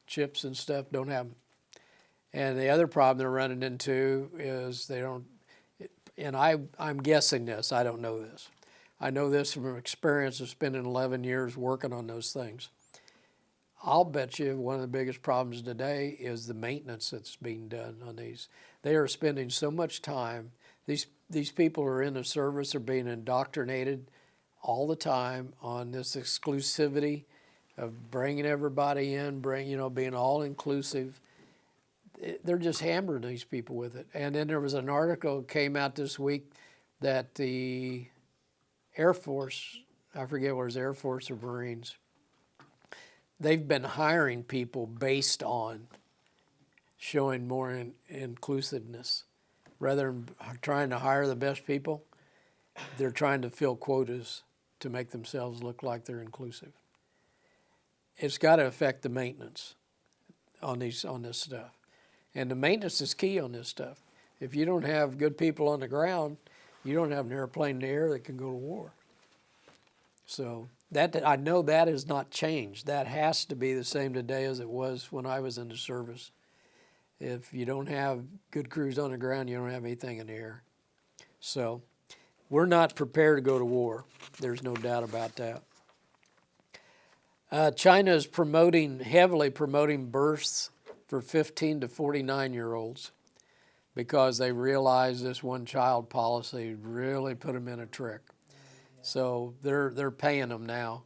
Chips and stuff don't have them. And the other problem they're running into is they don't, and I'm guessing this, I don't know this. I know this from experience of spending 11 years working on those things. I'll bet you one of the biggest problems today is the maintenance that's being done on these. They are spending so much time. These people who are in the service are being indoctrinated all the time on this exclusivity of bringing everybody in, being all inclusive. They're just hammering these people with it. And then there was an article that came out this week that the Air Force, I forget whether it was Air Force or Marines, they've been hiring people based on showing more inclusiveness. Rather than trying to hire the best people, they're trying to fill quotas to make themselves look like they're inclusive. It's got to affect the maintenance on this stuff. And the maintenance is key on this stuff. If you don't have good people on the ground, you don't have an airplane in the air that can go to war. So that I know that has not changed. That has to be the same today as it was when I was in the service. If you don't have good crews on the ground, you don't have anything in the air. So we're not prepared to go to war. There's no doubt about that. China is heavily promoting births for 15 to 49-year-olds because they realize this one-child policy really put them in a trick. So they're paying them now.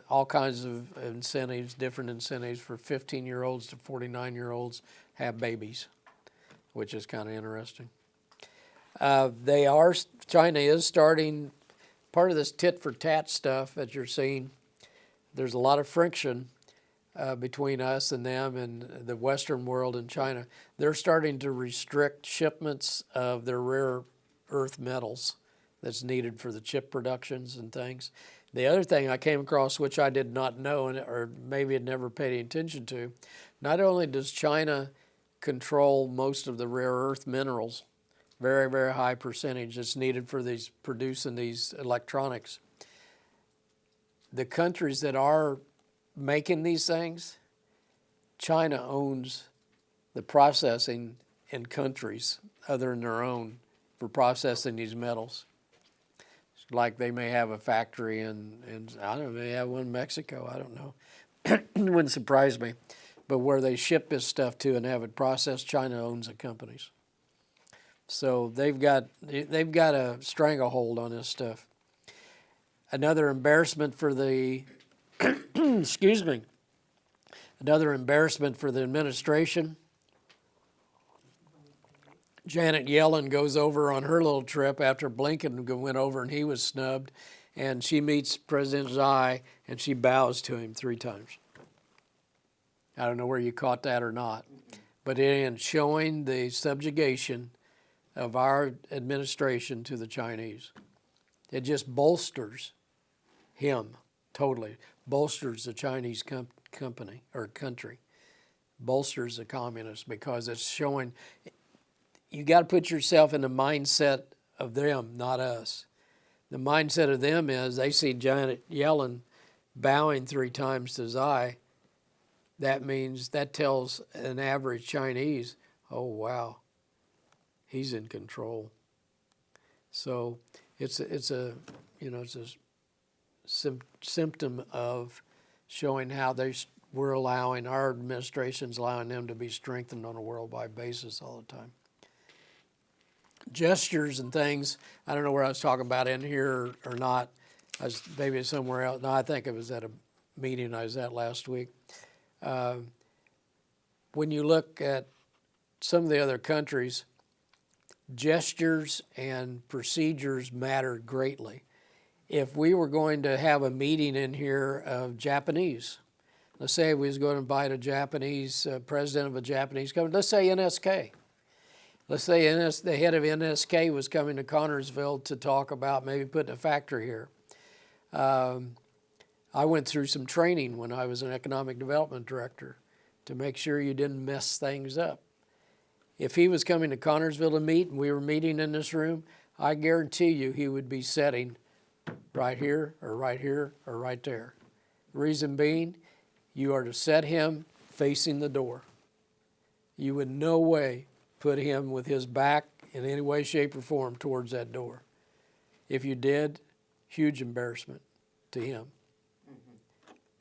All kinds of incentives, different incentives for 15-year-olds to 49-year-olds have babies, which is kind of interesting. China is starting, part of this tit-for-tat stuff that you're seeing, there's a lot of friction between us and them and the Western world and China. They're starting to restrict shipments of their rare earth metals that's needed for the chip productions and things. The other thing I came across, which I did not know, or maybe had never paid any attention to, not only does China control most of the rare earth minerals, very, very high percentage that's needed for producing these electronics. The countries that are making these things, China owns the processing in countries other than their own for processing these metals. Like they may have a factory in I don't know, they have one in Mexico, I don't know. It wouldn't surprise me. But where they ship this stuff to and have it processed, China owns the companies. So they've got a stranglehold on this stuff. Another embarrassment for the another embarrassment for the administration. Janet Yellen goes over on her little trip after Blinken went over and he was snubbed, and she meets President Xi and she bows to him 3 times. I don't know where you caught that or not, but in showing the subjugation of our administration to the Chinese, it just bolsters him totally, bolsters the Chinese company or country, bolsters the communists, because it's showing you got to put yourself in the mindset of them, not us. The mindset of them is they see Janet Yellen bowing 3 times to Xi. That tells an average Chinese, oh wow, He's in control. So it's a symptom of showing how we're allowing, our administration's allowing them to be strengthened on a worldwide basis all the time. Gestures and things, I don't know where I was talking about in here or not. I was maybe somewhere else. No, I think it was at a meeting I was at last week. When you look at some of the other countries, gestures and procedures matter greatly. If we were going to have a meeting in here of Japanese, let's say we was going to invite a Japanese president of a Japanese company, let's say NSK. Let's say the head of NSK was coming to Connersville to talk about maybe putting a factory here. I went through some training when I was an economic development director to make sure you didn't mess things up. If he was coming to Connersville to meet and we were meeting in this room, I guarantee you he would be sitting right here or right here or right there. Reason being, you are to set him facing the door. You would no way put him with his back in any way, shape, or form towards that door. If you did, huge embarrassment to him.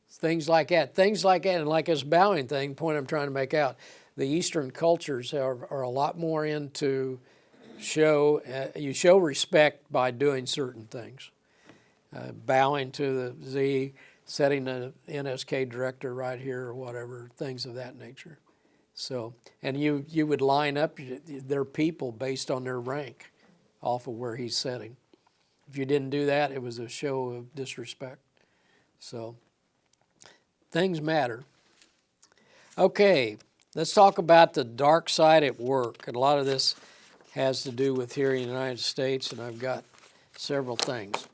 Things like that, and like this bowing thing, point I'm trying to make out, the Eastern cultures are a lot more into you show respect by doing certain things. Bowing to the Z, setting the NSK director right here or whatever, things of that nature. So, and you would line up their people based on their rank off of where he's sitting. If you didn't do that, it was a show of disrespect. So, things matter. Okay, let's talk about the dark side at work. And a lot of this has to do with here in the United States, and I've got several things.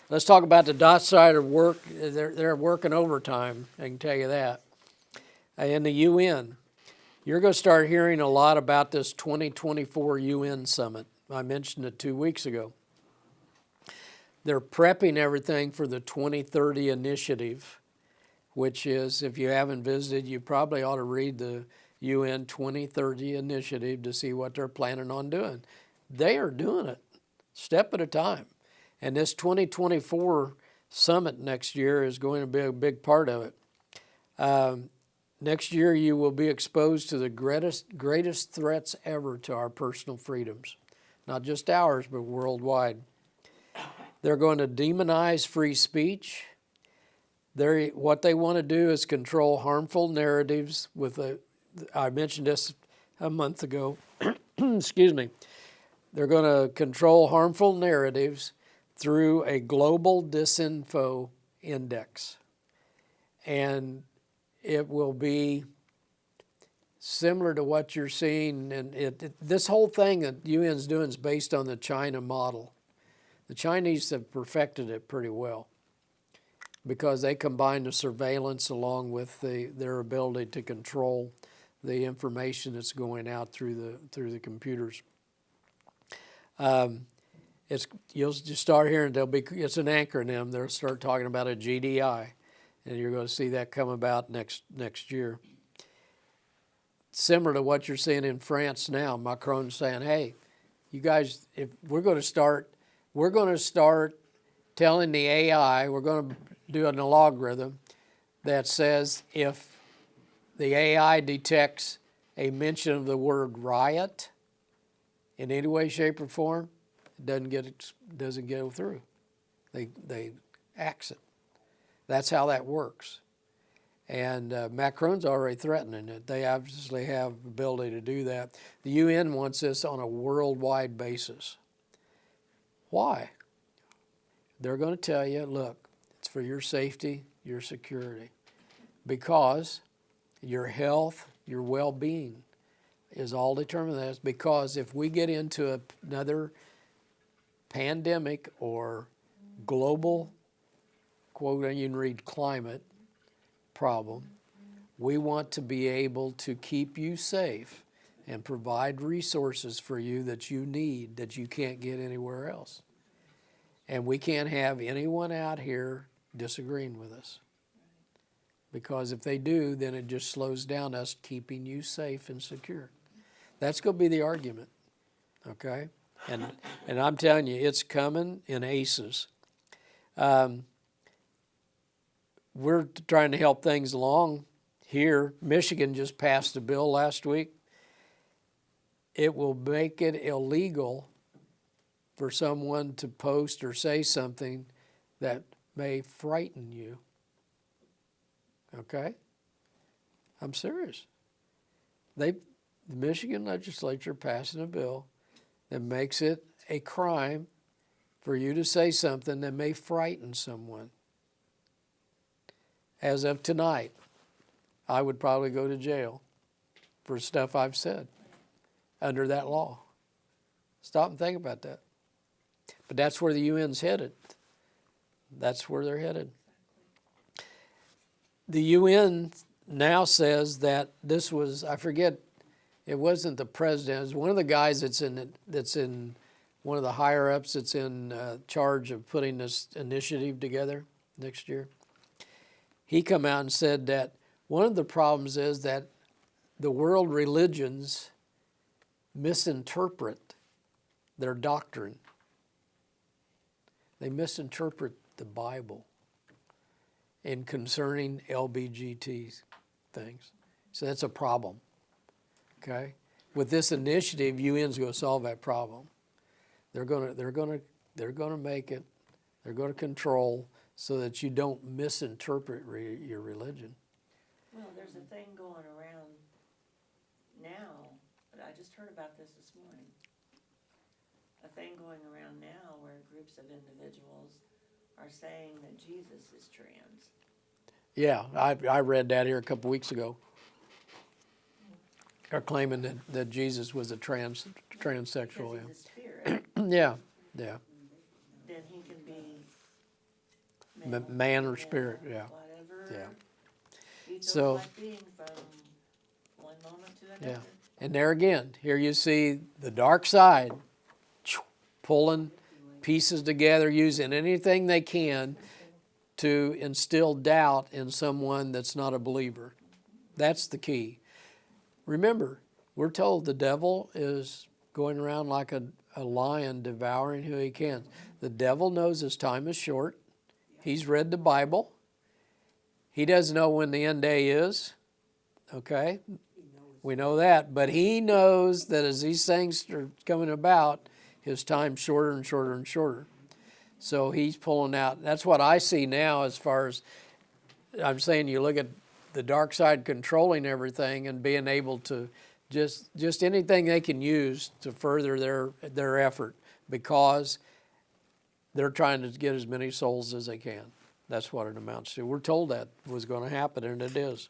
Let's talk about the dark side of work. They're working overtime, I can tell you that. In the UN, you're going to start hearing a lot about this 2024 UN summit. I mentioned it 2 weeks ago. They're prepping everything for the 2030 initiative, which is, if you haven't visited, you probably ought to read the UN 2030 initiative to see what they're planning on doing. They are doing it, step at a time. And this 2024 summit next year is going to be a big part of it. Next year, you will be exposed to the greatest threats ever to our personal freedoms, not just ours, but worldwide. They're going to demonize free speech. What they want to do is control harmful narratives I mentioned this a month ago. Excuse me. They're going to control harmful narratives through a global disinfo index. And it will be similar to what you're seeing. And this whole thing that UN's doing is based on the China model. The Chinese have perfected it pretty well because they combine the surveillance along with their ability to control the information that's going out through the computers. You'll just start hearing it's an acronym. They'll start talking about a GDI, and you're going to see that come about next year. Similar to what you're seeing in France now, Macron's saying, "Hey, you guys, if we're going to start telling the AI, we're going to do an algorithm that says if the AI detects a mention of the word riot in any way, shape, or form, it doesn't go through. They axe it. That's how that works. And Macron's already threatening it. They obviously have the ability to do that. The UN wants this on a worldwide basis. Why? They're going to tell you, look, it's for your safety, your security, because your health, your well-being is all determined. That's because if we get into another pandemic or global, quote, you can read climate problem, we want to be able to keep you safe and provide resources for you that you need that you can't get anywhere else. And we can't have anyone out here disagreeing with us. Because if they do, then it just slows down us keeping you safe and secure. That's going to be the argument. okay? And I'm telling you, it's coming in aces. We're trying to help things along here. Michigan just passed a bill last week. It will make it illegal for someone to post or say something that may frighten you. Okay? I'm serious. The Michigan legislature passing a bill that makes it a crime for you to say something that may frighten someone. As of tonight, I would probably go to jail for stuff I've said under that law. Stop and think about that. But that's where the UN's headed. That's where they're headed. The UN now says that this was, I forget, it wasn't the president, it was one of the guys that's in one of the higher ups that's in charge of putting this initiative together next year. He come out and said that one of the problems is that the world religions misinterpret their doctrine. They misinterpret the Bible in concerning LBGT things. So that's a problem. Okay? With this initiative, UN's going to solve that problem. They're going to make it. They're going to control so that you don't misinterpret your religion. Well, there's a thing going around now, but I just heard about this morning. A thing going around now where groups of individuals are saying that Jesus is trans. Yeah, I read that here a couple weeks ago. They're claiming that Jesus was a transsexual. Because he's a spirit, Yeah. then he can be Man or spirit, yeah. Whatever. Yeah. He feels So- like being from one moment to Yeah. another. And there again, here you see the dark side pulling pieces together, using anything they can to instill doubt in someone that's not a believer. That's the key. Remember, we're told the devil is going around like a lion devouring who he can. The devil knows his time is short. He's read the Bible. He doesn't know when the end day is. Okay? We know that. But he knows that as these things are coming about, his time's shorter and shorter and shorter. So he's pulling out. That's what I see now as far as I'm saying you look at the dark side controlling everything and being able to just anything they can use to further their effort because they're trying to get as many souls as they can. That's what it amounts to. We're told that was going to happen, and it is.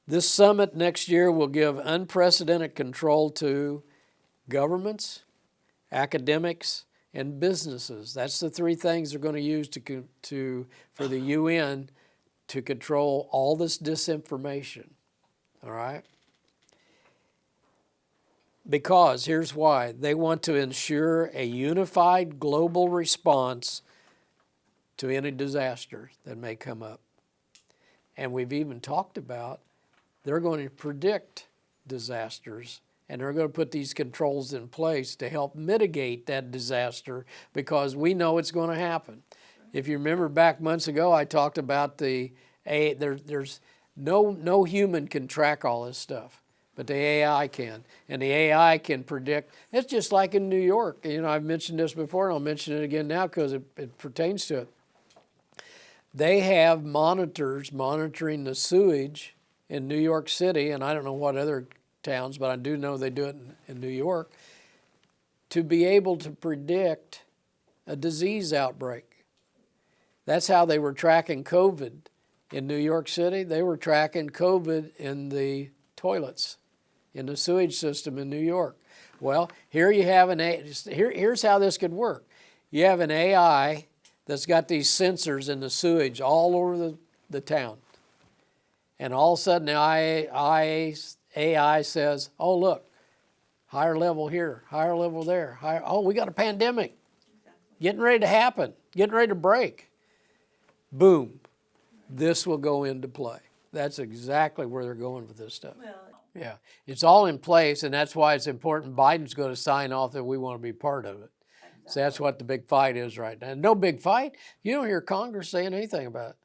This summit next year will give unprecedented control to governments, academics, and businesses. That's the three things they're going to use for the UN to control all this disinformation. All right? Because, here's why, they want to ensure a unified global response to any disaster that may come up. And we've even talked about they're going to predict disasters and they're going to put these controls in place to help mitigate that disaster because we know it's going to happen. If you remember back months ago, I talked about there's no human can track all this stuff. But the AI can. And the AI can predict. It's just like in New York. You know, I've mentioned this before, and I'll mention it again now because it pertains to it. They have monitors monitoring the sewage in New York City, and I don't know what other towns, but I do know they do it in New York, to be able to predict a disease outbreak. That's how they were tracking COVID in New York City. They were tracking COVID in the toilets in the sewage system in New York. Well, here you have here's how this could work. You have an AI that's got these sensors in the sewage all over the town. And all of a sudden the AI says, oh look, higher level here, higher level there. Oh, we got a pandemic getting ready to happen, getting ready to break. Boom, this will go into play. That's exactly where they're going with this stuff. Well, Yeah, it's all in place, and that's why it's important. Biden's going to sign off that we want to be part of it. So that's what the big fight is right now. No big fight. You don't hear Congress saying anything about it.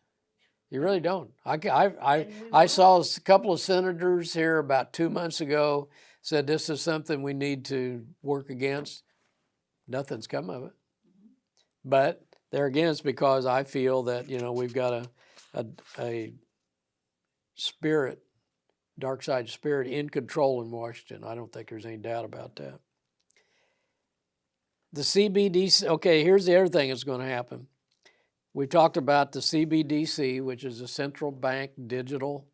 You really don't. I saw a couple of senators here about 2 months ago said this is something we need to work against. Nothing's come of it. But there again, it's because I feel that, you know, we've got a spirit, dark side spirit in control in Washington. I don't think there's any doubt about that. The CBDC, okay, here's the other thing that's going to happen. We talked about the CBDC, which is a central bank digital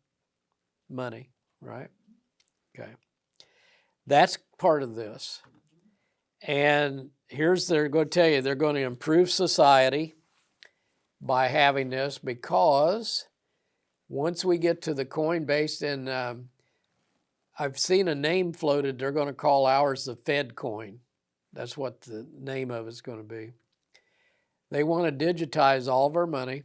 money, right? Okay. That's part of this. And they're going to tell you, they're going to improve society by having this, because once we get to the Coinbase, and I've seen a name floated, they're going to call ours the Fed coin. That's what the name of it's going to be. They want to digitize all of our money.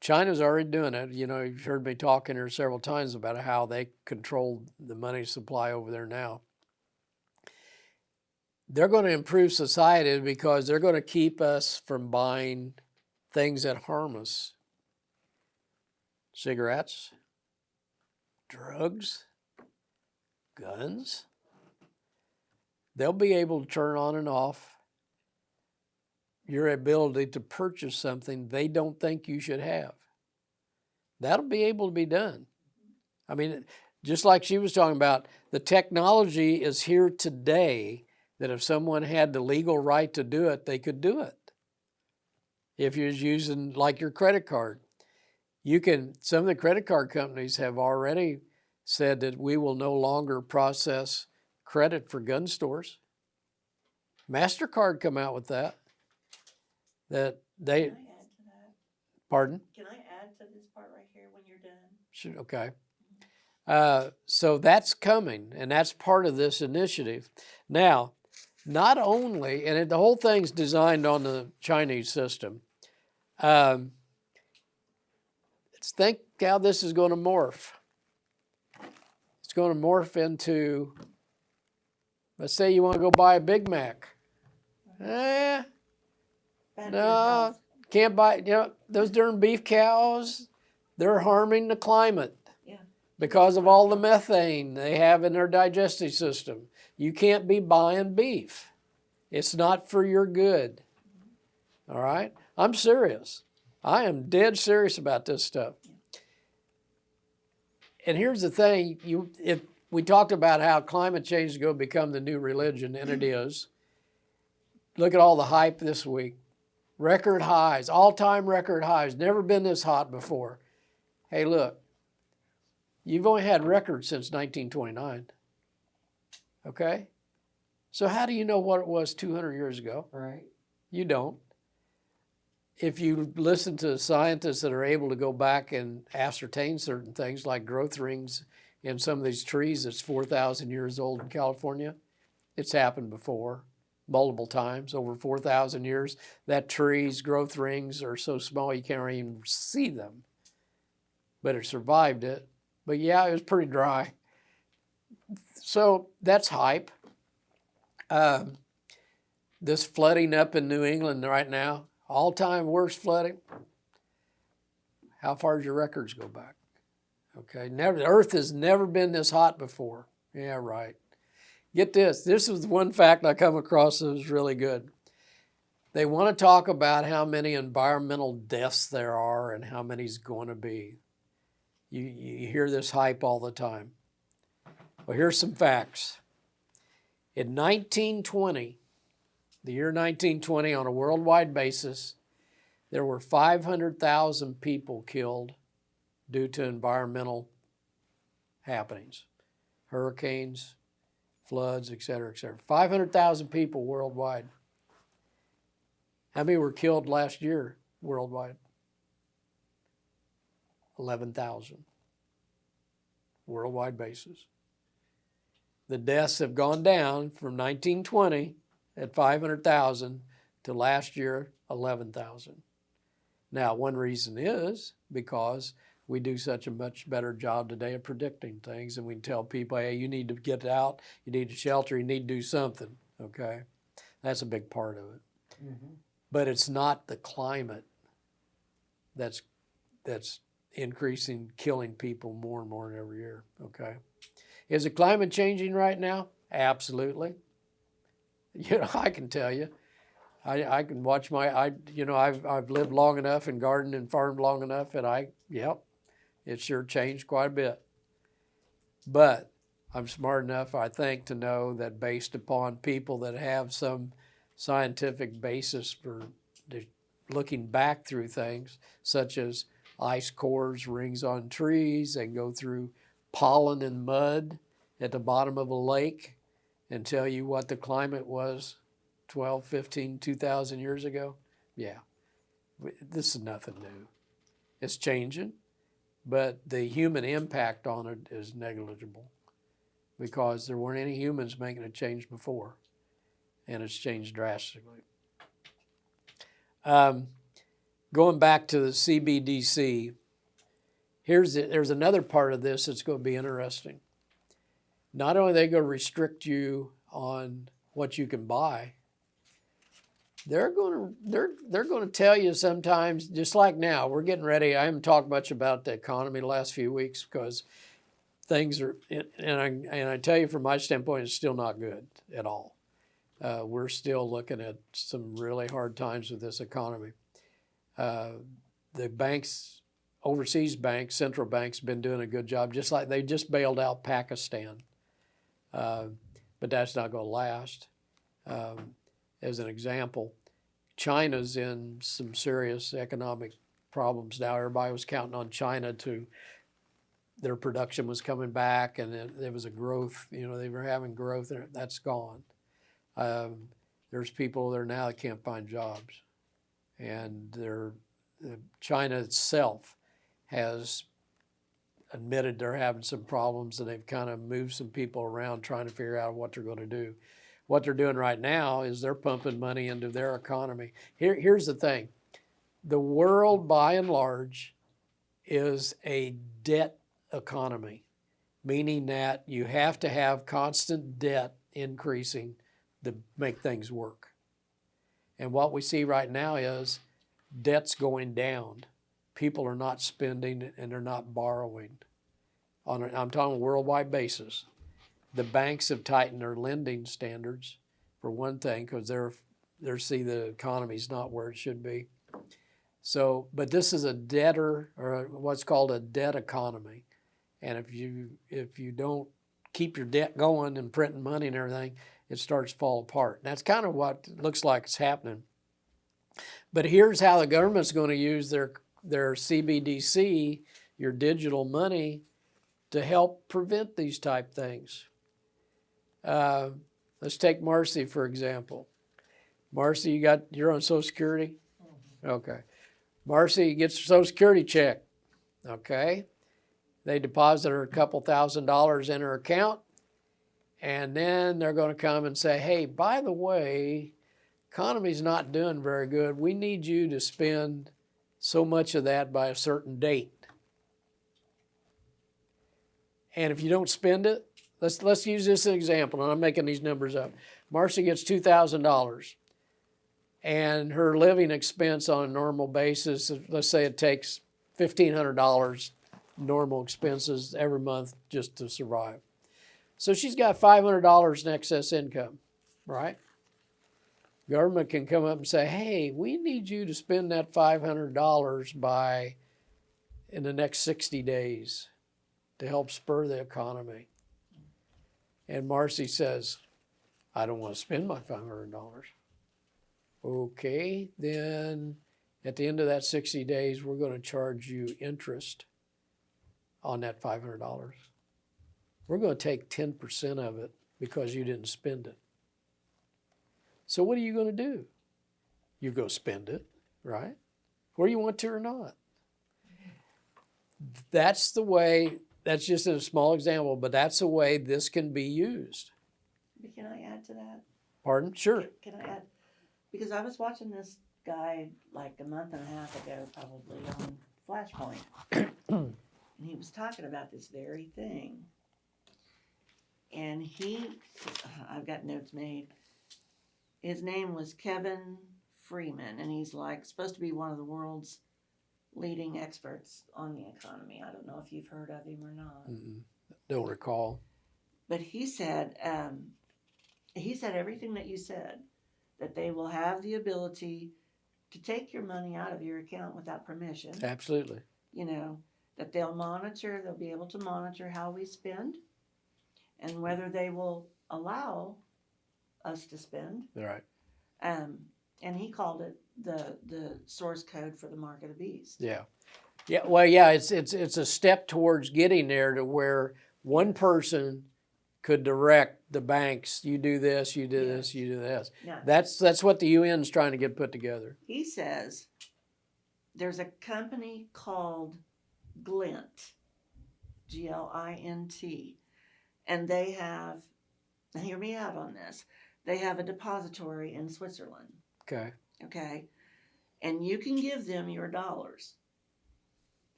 China's already doing it. You know, you've heard me talking here several times about how they control the money supply over there now. They're going to improve society because they're going to keep us from buying things that harm us. Cigarettes, drugs, guns. They'll be able to turn on and off your ability to purchase something they don't think you should have. That'll be able to be done. I mean, just like she was talking about, the technology is here today that if someone had the legal right to do it, they could do it. If you're using like your credit card, some of the credit card companies have already said that we will no longer process credit for gun stores. MasterCard come out with that. That they, Can I add to that? pardon? Can I add to this part right here when you're done? Should, okay. So that's coming, and that's part of this initiative. Now, not only, and the whole thing's designed on the Chinese system. Let's think how this is going to morph. It's going to morph into, let's say you want to go buy a Big Mac. Back to your No, house. can't buy, you know, those darn beef cows, they're harming the climate. Yeah. Because of all the methane they have in their digestive system. You can't be buying beef. It's not for your good. All right? I'm serious. I am dead serious about this stuff. And here's the thing, if we talked about how climate change is going to become the new religion, and it is. Look at all the hype this week. Record highs, all-time record highs. Never been this hot before. Hey, look. You've only had records since 1929. Okay? So how do you know what it was 200 years ago? Right. You don't. If you listen to scientists that are able to go back and ascertain certain things like growth rings in some of these trees that's 4,000 years old in California, it's happened before, multiple times, over 4,000 years. That tree's growth rings are so small you can't even see them. But it survived it. But yeah, it was pretty dry. So that's hype. This flooding up in New England right now, all-time worst flooding. How far does your records go back? Okay, the earth has never been this hot before. Yeah, right. Get this. This is one fact I come across that was really good. They want to talk about how many environmental deaths there are and how many's going to be. You hear this hype all the time. Well, here's some facts. In 1920, the year 1920, on a worldwide basis, there were 500,000 people killed due to environmental happenings, hurricanes, floods, et cetera, et cetera. 500,000 people worldwide. How many were killed last year worldwide? 11,000. Worldwide basis. The deaths have gone down from 1920 at 500,000 to last year 11,000. Now, one reason is because we do such a much better job today of predicting things, and we can tell people, hey, you need to get out, you need to shelter, you need to do something, okay? That's a big part of it. Mhm. But it's not the climate that's increasing, killing people more and more every year, okay? Is the climate changing right now? Absolutely. You know, I can tell you. I can watch I've lived long enough and gardened and farmed long enough, and it sure changed quite a bit. But I'm smart enough, I think, to know that based upon people that have some scientific basis for looking back through things, such as ice cores, rings on trees, and go through pollen and mud at the bottom of a lake and tell you what the climate was 12, 15, 2,000 years ago. Yeah, this is nothing new. It's changing, but the human impact on it is negligible because there weren't any humans making a change before, and it's changed drastically. Going back to the CBDC, there's another part of this that's going to be interesting. Not only are they going to restrict you on what you can buy, they're going to tell you sometimes, just like now, we're getting ready. I haven't talked much about the economy the last few weeks because things are, and I tell you from my standpoint, it's still not good at all. We're still looking at some really hard times with this economy. The banks, overseas banks, central banks, been doing a good job, just like they just bailed out Pakistan. But that's not going to last. As an example, China's in some serious economic problems now. Everybody was counting on China their production was coming back, and there was a growth. You know, they were having growth, and that's gone. There's people there now that can't find jobs, and China itself has admitted they're having some problems, and they've kind of moved some people around trying to figure out what they're going to do. What they're doing right now is they're pumping money into their economy. Here's the thing. The world, by and large, is a debt economy, meaning that you have to have constant debt increasing to make things work. And what we see right now is debt's going down. People are not spending and they're not borrowing. I'm talking on a worldwide basis. The banks have tightened their lending standards, for one thing, because they see the economy's not where it should be. So, but this is a debtor, or what's called a debt economy. And if you don't keep your debt going and printing money and everything, it starts to fall apart. That's kind of what it looks like is happening. But here's how the government's going to use their CBDC, your digital money, to help prevent these type things. Let's take Marcy, for example. Marcy, you're on Social Security? Okay. Marcy gets a Social Security check, okay? They deposit her a couple $1,000s in her account, and then they're going to come and say, hey, by the way, economy's not doing very good. We need you to spend so much of that by a certain date. And if you don't spend it, let's use this as an example, and I'm making these numbers up. Marcy gets $2,000, and her living expense on a normal basis, let's say it takes $1,500 normal expenses every month just to survive. So she's got $500 in excess income, right? Government can come up and say, hey, we need you to spend that $500 in the next 60 days to help spur the economy. And Marcy says, I don't want to spend my $500. Okay, then at the end of that 60 days, we're going to charge you interest on that $500. We're going to take 10% of it because you didn't spend it. So what are you going to do? You go spend it, right? Whether you want to or not. That's the way, that's just a small example, but that's the way this can be used. Can I add to that? Pardon? Sure. Can I add? Because I was watching this guy like a month and a half ago, probably on Flashpoint. and he was talking about this very thing. And I've got notes made. His name was Kevin Freeman, and he's like supposed to be one of the world's leading experts on the economy. I don't know if you've heard of him or not. Don't recall. But he said everything that you said, that they will have the ability to take your money out of your account without permission. Absolutely. You know, that they'll be able to monitor how we spend and whether they will allow us to spend. Right. And he called it the source code for the mark of the beast. Yeah. Yeah. Well, yeah, it's a step towards getting there to where one person could direct the banks. You do this, you do this, you do this. Now, That's what the UN's trying to get put together. he says there's a company called Glint, Glint, and they have, now hear me out on this, they have a depository in Switzerland, Okay. okay? And you can give them your dollars,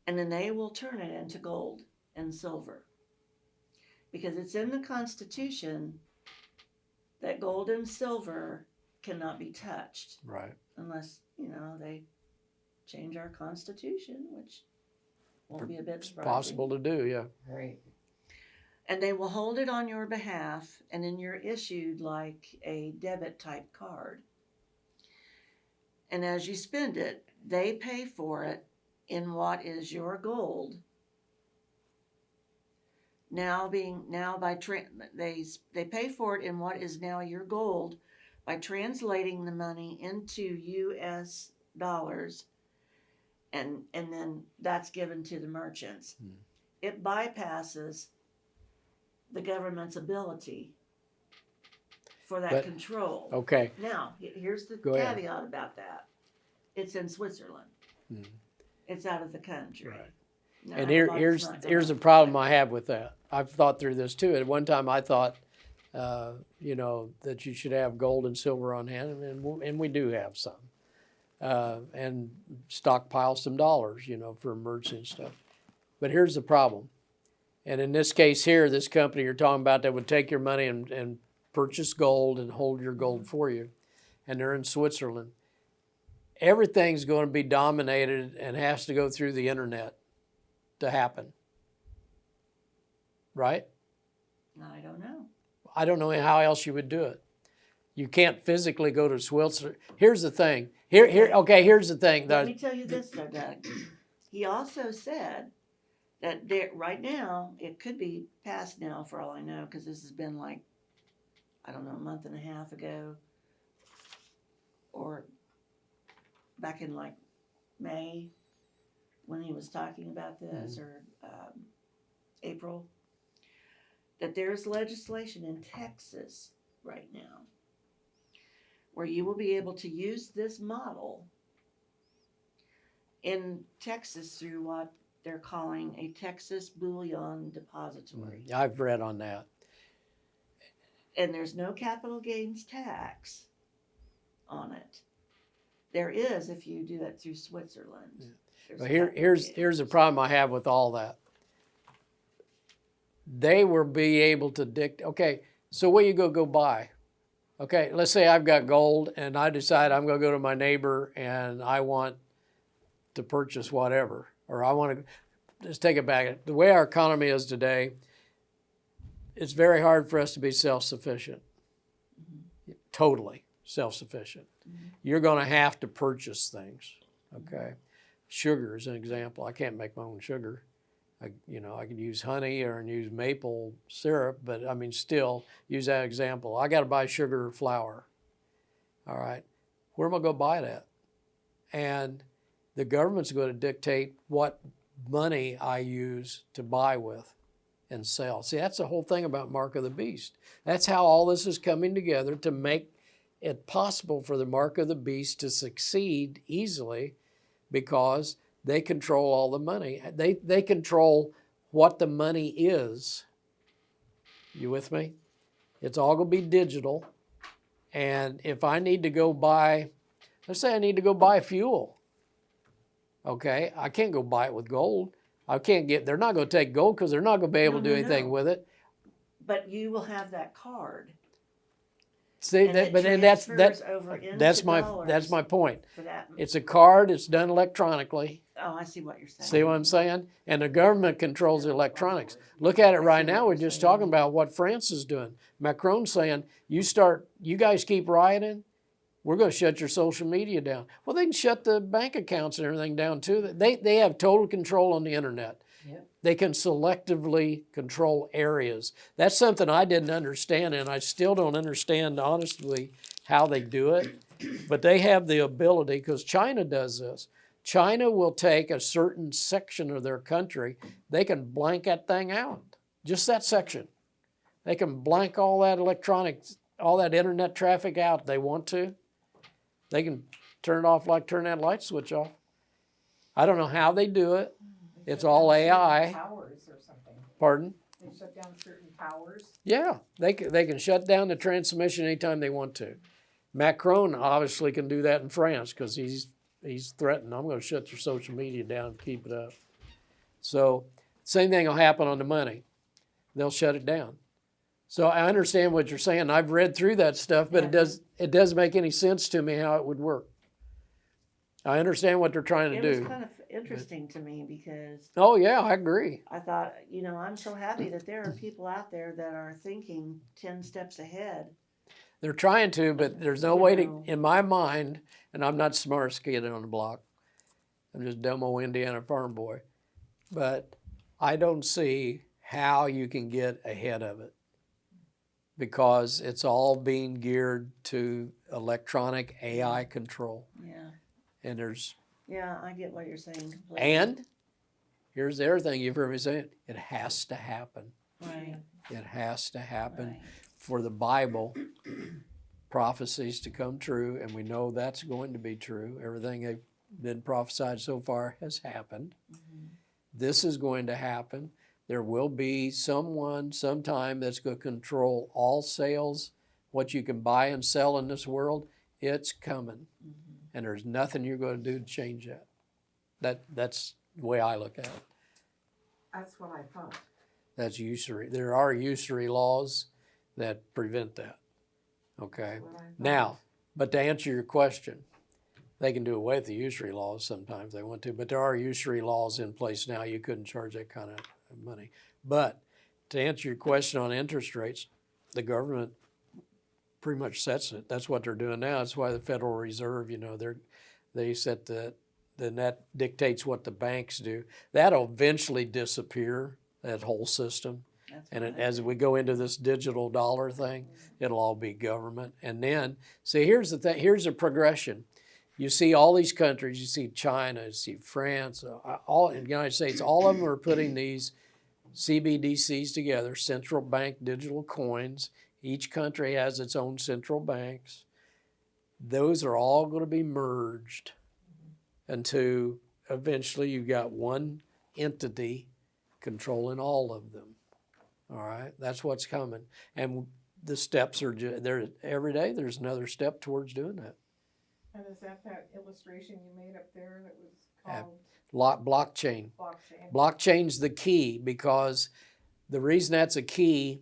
and then they will turn it into gold and silver. Because it's in the Constitution that gold and silver cannot be touched Right. unless, they change our Constitution, which won't be a bit It's surprising. possible to do. Yeah. Right. And they will hold it on your behalf, and then you're issued like a debit type card. And as you spend it, they pay for it in what is your gold. They pay for it in what is now your gold by translating the money into US dollars, and then that's given to the merchants. It bypasses the government's ability for that control. Okay. Now, here's the Go ahead. caveat about that. It's in Switzerland. It's out of the country. Right. Now, And everybody's not here's the gonna- problem I have with that. I've thought through this too. At one time, I thought, that you should have gold and silver on hand, and we do have some, and stockpile some dollars, for emergency and stuff. But here's the problem. And in this case here, this company you're talking about that would take your money and purchase gold and hold your gold for you, and they're in Switzerland. Everything's going to be dominated and has to go through the internet to happen. Right? I don't know. I don't know how else you would do it. You can't physically go to Switzerland. Here's the thing. Here's the thing. Let me tell you this, though, Doug. He also said that right now, it could be past now for all I know, because this has been like, I don't know, a month and a half ago, or back in like May, when he was talking about this, or April, that there's legislation in Texas right now where you will be able to use this model in Texas through what they're calling a Texas Bullion Depository. I've read on that. And there's no capital gains tax on it. There is if you do it through Switzerland. There's But capital here's the gains. problem I have with all that. They will be able to dictate. Okay, so what you go buy? Okay, let's say I've got gold and I decide I'm going to go to my neighbor and I want to purchase whatever, or I want to just take it back. The way our economy is today, it's very hard for us to be self-sufficient. Totally self-sufficient. You're going to have to purchase things. Okay, sugar is an example. I can't make my own sugar. I could use honey or use maple syrup, but I mean, still use that example. I got to buy sugar or flour. All right, where am I going to buy that? And the government's going to dictate what money I use to buy with and sell. See, that's the whole thing about Mark of the Beast. That's how all this is coming together to make it possible for the Mark of the Beast to succeed easily, because they control all the money. They control what the money is. You with me? It's all going to be digital. And if I need to go buy, let's say I need to go buy fuel. Okay, I can't go buy it with gold. they're not gonna take gold because they're not gonna be able to do No, anything no. with it. But you will have that card. See, And it but then that's transfers over into that's my dollars point. for that. It's a card. It's done electronically. Oh, I see what you're saying. See what I'm saying? And the government controls the electronics. Look at it right now. We're just talking about what France is doing. Macron's saying, you guys keep rioting, we're going to shut your social media down. Well, they can shut the bank accounts and everything down too. They have total control on the internet. Yep. They can selectively control areas. That's something I didn't understand, and I still don't understand, honestly, how they do it. But they have the ability, because China does this. China will take a certain section of their country, they can blank that thing out, just that section. They can blank all that electronics, all that internet traffic out if they want to. They can turn it off like turn that light switch off. I don't know how they do it. It's all AI. Towers or something. Pardon? They shut down certain towers. Yeah, they can shut down the transmission anytime they want to. Macron obviously can do that in France because he's threatened, I'm going to shut your social media down and keep it up. So same thing will happen on the money. They'll shut it down. So I understand what you're saying. I've read through that stuff, but it doesn't make any sense to me how it would work. I understand what they're trying to It was do. kind of interesting to me because Oh yeah, I agree. I thought, I'm so happy that there are people out there that are thinking 10 steps ahead. They're trying to, but there's no way to, in my mind, and I'm not the smartest kid on the block. I'm just dumb old Indiana farm boy. But I don't see how you can get ahead of it because it's all being geared to electronic AI control. Yeah. And I get what you're saying completely. and here's the other thing you've heard me say, it has to happen. Right. It has to happen Right. for the Bible prophecies to come true, and we know that's going to be true. Everything that's been prophesied so far has happened. Mm-hmm. This is going to happen. There will be someone sometime that's going to control all sales, what you can buy and sell in this world. It's coming, and there's nothing you're going to do to change that. That's the way I look at it. That's what I thought. That's usury. There are usury laws that prevent that. Okay. What I thought. Now, but to answer your question, they can do away with the usury laws sometimes they want to, but there are usury laws in place now. You couldn't charge that kind of money. But to answer your question on interest rates, the government pretty much sets it. That's what they're doing now. That's why the Federal Reserve, they set then that dictates what the banks do. That'll eventually disappear, that whole system. That's And what I as we go into this digital dollar thing, it'll all be government. And then, see, here's the thing, here's a progression. You see all these countries, you see China, you see France, all in the United States, all of them are putting these CBDCs together, central bank digital coins. Each country has its own central banks. Those are all going to be merged until eventually you've got one entity controlling all of them. All right, that's what's coming. And the steps are there every day. There's another step towards doing that. And is that illustration you made up there that was Yeah. called Blockchain. blockchain? Blockchain's the key because the reason that's a key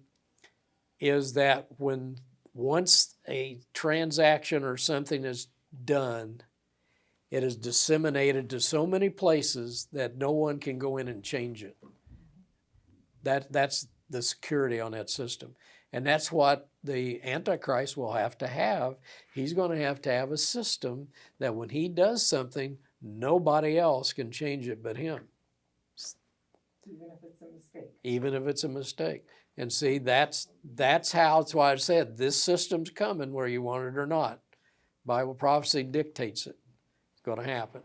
is that once a transaction or something is done, it is disseminated to so many places that no one can go in and change it. That's the security on that system. And that's what the Antichrist will have to have. He's going to have a system that when he does something, nobody else can change it but him, Even if it's a mistake. even if it's a mistake. And see, that's why I said this system's coming whether you want it or not. Bible prophecy dictates it. It's going to happen.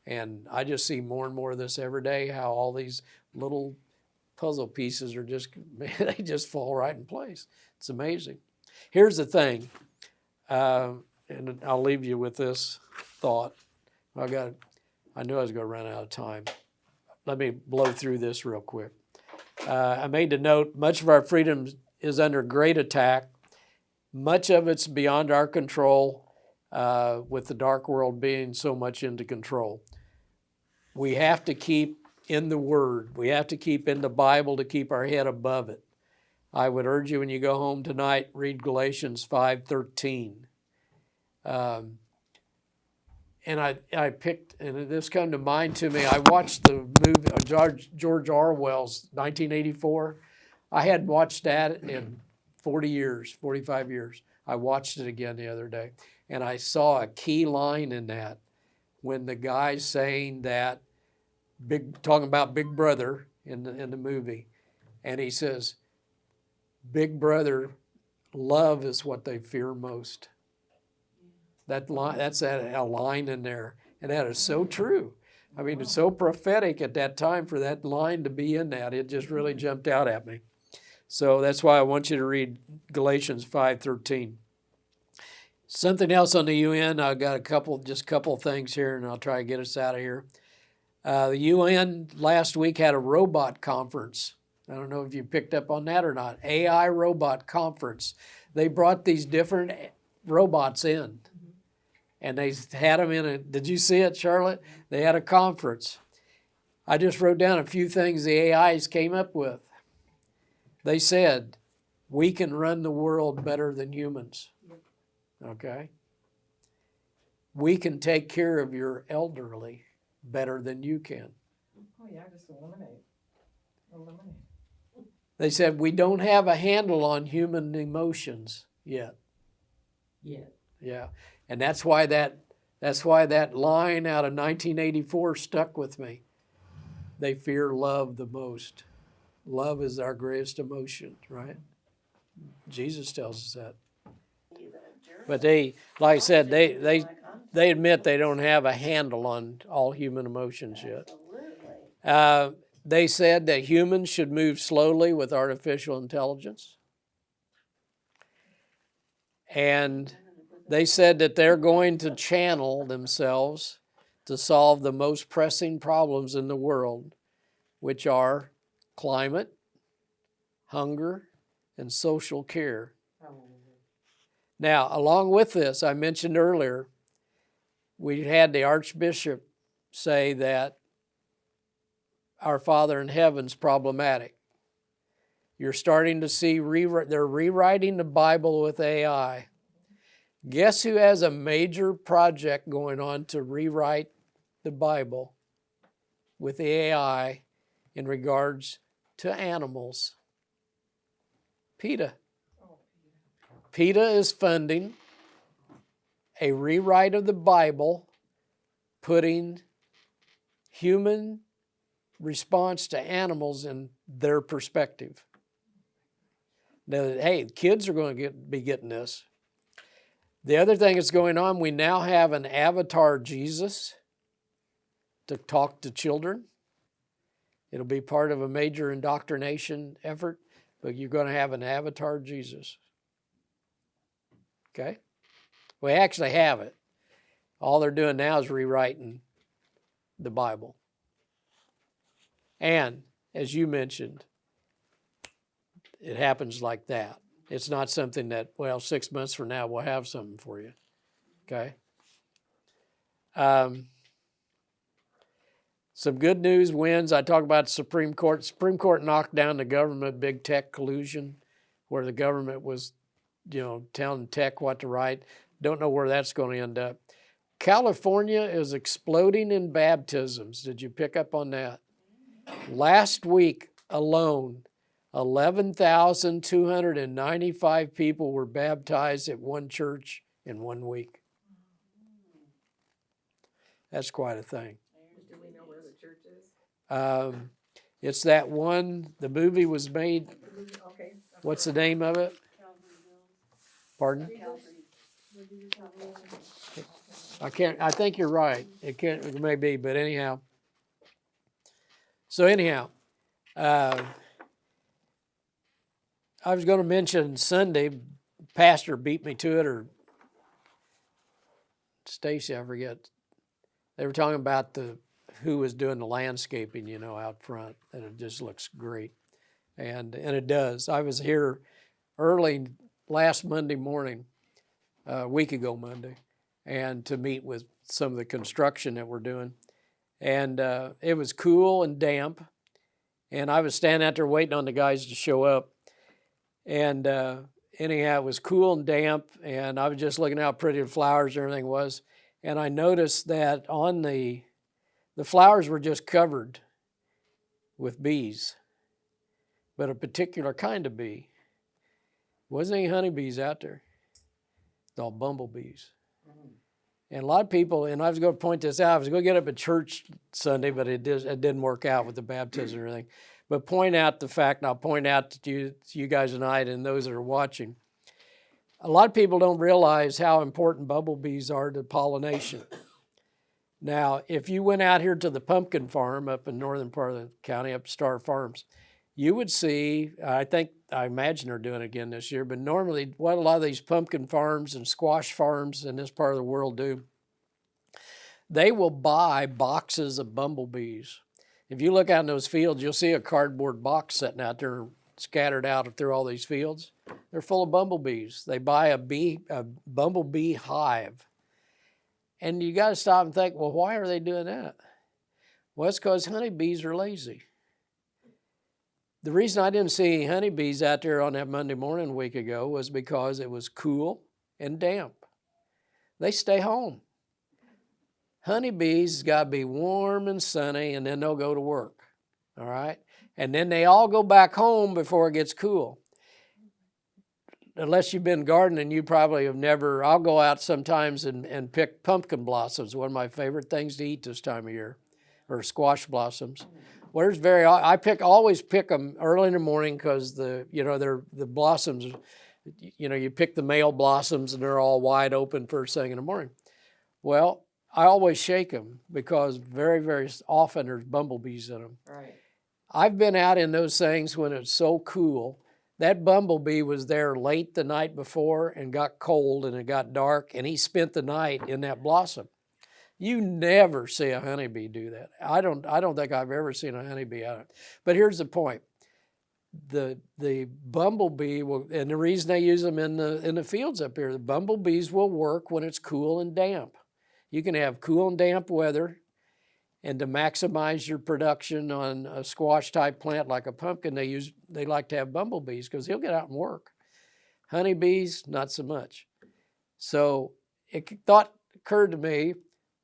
And I just see more and more of this every day, how all these little puzzle pieces are they just fall right in place. It's amazing. Here's the thing, and I'll leave you with this thought. I knew I was going to run out of time. Let me blow through this real quick. I made the note, much of our freedom is under great attack. Much of it's beyond our control, with the dark world being so much into control. We have to keep in the Word. We have to keep in the Bible to keep our head above it. I would urge you when you go home tonight, read Galatians 5:13. And I picked, and this come to mind to me, I watched the movie, George Orwell's 1984. I hadn't watched that in 40 years, 45 years. I watched it again the other day, and I saw a key line in that when the guy's saying that, talking about Big Brother in the movie, and he says, Big Brother, love is what they fear most. That line, that's a line in there, and that is so true. I mean, it's so prophetic at that time for that line to be in that. It just really jumped out at me. So that's why I want you to read Galatians 5:13. Something else on the UN. I've got a couple things here, and I'll try to get us out of here. The UN last week had a robot conference. I don't know if you picked up on that or not. AI robot conference. They brought these different robots in, and they had them in a, did you see it, Charlotte? They had a conference. I just wrote down a few things the AIs came up with. They said, we can run the world better than humans. Okay? We can take care of your elderly better than you can. Oh, yeah, just eliminate. They said, we don't have a handle on human emotions yet. Yeah. Yeah. And that's why that line out of 1984 stuck with me. They fear love the most. Love is our greatest emotion, right? Jesus tells us that. But they, like I said, they admit they don't have a handle on all human emotions yet. They said that humans should move slowly with artificial intelligence. And they said that they're going to channel themselves to solve the most pressing problems in the world, which are climate, hunger, and social care. Now, along with this, I mentioned earlier, we had the Archbishop say that our Father in Heaven's problematic. You're starting to see they're rewriting the Bible with AI. Guess who has a major project going on to rewrite the Bible with the AI in regards to animals? PETA. PETA is funding a rewrite of the Bible, putting human response to animals in their perspective. Now, hey, kids are going to be getting this. The other thing that's going on, we now have an avatar Jesus to talk to children. It'll be part of a major indoctrination effort, but you're going to have an avatar Jesus. Okay? We actually have it. All they're doing now is rewriting the Bible. And, as you mentioned, it happens like that. It's not something that, 6 months from now we'll have something for you. Okay? Some good news wins. I talk about the Supreme Court. Supreme Court knocked down the government big tech collusion, where the government was, telling tech what to write. Don't know where that's going to end up. California is exploding in baptisms. Did you pick up on that? Last week alone, 11,295 people were baptized at one church in 1 week. That's quite a thing. Do we know where the church is? It's that one, the movie was made. Okay. What's the name of it? Pardon? I think you're right. It may be, but anyhow. So I was going to mention Sunday, pastor beat me to it, or Stacy, I forget. They were talking about who was doing the landscaping, out front, and it just looks great. And it does. I was here early last Monday morning, a week ago Monday, and to meet with some of the construction that we're doing. And it was cool and damp. And I was standing out there waiting on the guys to show up. And anyhow, it was cool and damp, and I was just looking how pretty the flowers and everything was. And I noticed that on the flowers were just covered with bees, but a particular kind of bee. Wasn't any honeybees out there. It's all bumblebees. And a lot of people, and I was going to point this out, I was going to get up at church Sunday, but it didn't work out with the baptism and everything. But point out the fact, and I'll point out to you guys tonight and those that are watching, a lot of people don't realize how important bumblebees are to pollination. Now, if you went out here to the pumpkin farm up in northern part of the county, up Star Farms, you would see, I imagine they're doing it again this year, but normally what a lot of these pumpkin farms and squash farms in this part of the world do, they will buy boxes of bumblebees. If you look out in those fields, you'll see a cardboard box sitting out there scattered out through all these fields. They're full of bumblebees. They buy a bumblebee hive. And you got to stop and think, well, why are they doing that? Well, it's because honeybees are lazy. The reason I didn't see any honeybees out there on that Monday morning a week ago was because it was cool and damp. They stay home. Honeybees got to be warm and sunny, and then they'll go to work, all right? And then they all go back home before it gets cool. Unless you've been gardening, you probably have never. I'll go out sometimes and pick pumpkin blossoms, one of my favorite things to eat this time of year, or squash blossoms. Well, I always pick them early in the morning because they're the blossoms, you pick the male blossoms and they're all wide open first thing in the morning. Well, I always shake them because very, very often there's bumblebees in them. Right. I've been out in those things when it's so cool. That bumblebee was there late the night before and got cold and it got dark, and he spent the night in that blossom. You never see a honeybee do that. I don't think I've ever seen a honeybee out of it. But here's the point. The bumblebee will, and the reason they use them in the fields up here, the bumblebees will work when it's cool and damp. You can have cool and damp weather, and to maximize your production on a squash type plant like a pumpkin, they like to have bumblebees because he'll get out and work. Honeybees, not so much. So thought occurred to me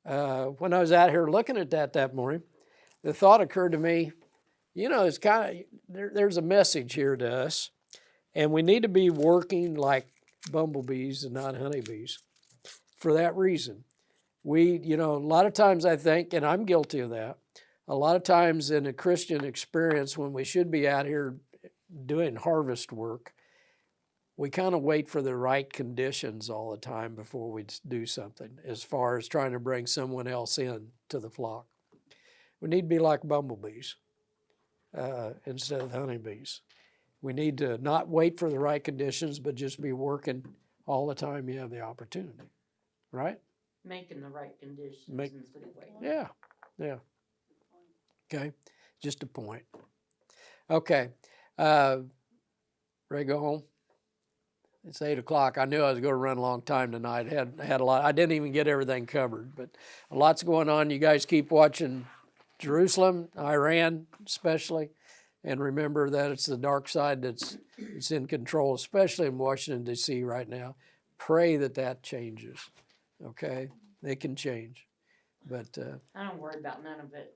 when I was out here looking at that morning. The thought occurred to me, it's kind of there's a message here to us, and we need to be working like bumblebees and not honeybees for that reason. A lot of times I think, and I'm guilty of that, a lot of times in a Christian experience when we should be out here doing harvest work, we kind of wait for the right conditions all the time before we do something as far as trying to bring someone else in to the flock. We need to be like bumblebees instead of honeybees. We need to not wait for the right conditions, but just be working all the time you have the opportunity, right? Making the right conditions instead of waiting. Yeah. Okay, just a point. Okay, ready to go home? It's 8 o'clock. I knew I was going to run a long time tonight. Had a lot. I didn't even get everything covered, but a lot's going on. You guys keep watching Jerusalem, Iran especially, and remember that it's the dark side that's in control, especially in Washington, D.C. right now. Pray that changes. Okay, they can change, but I don't worry about none of it.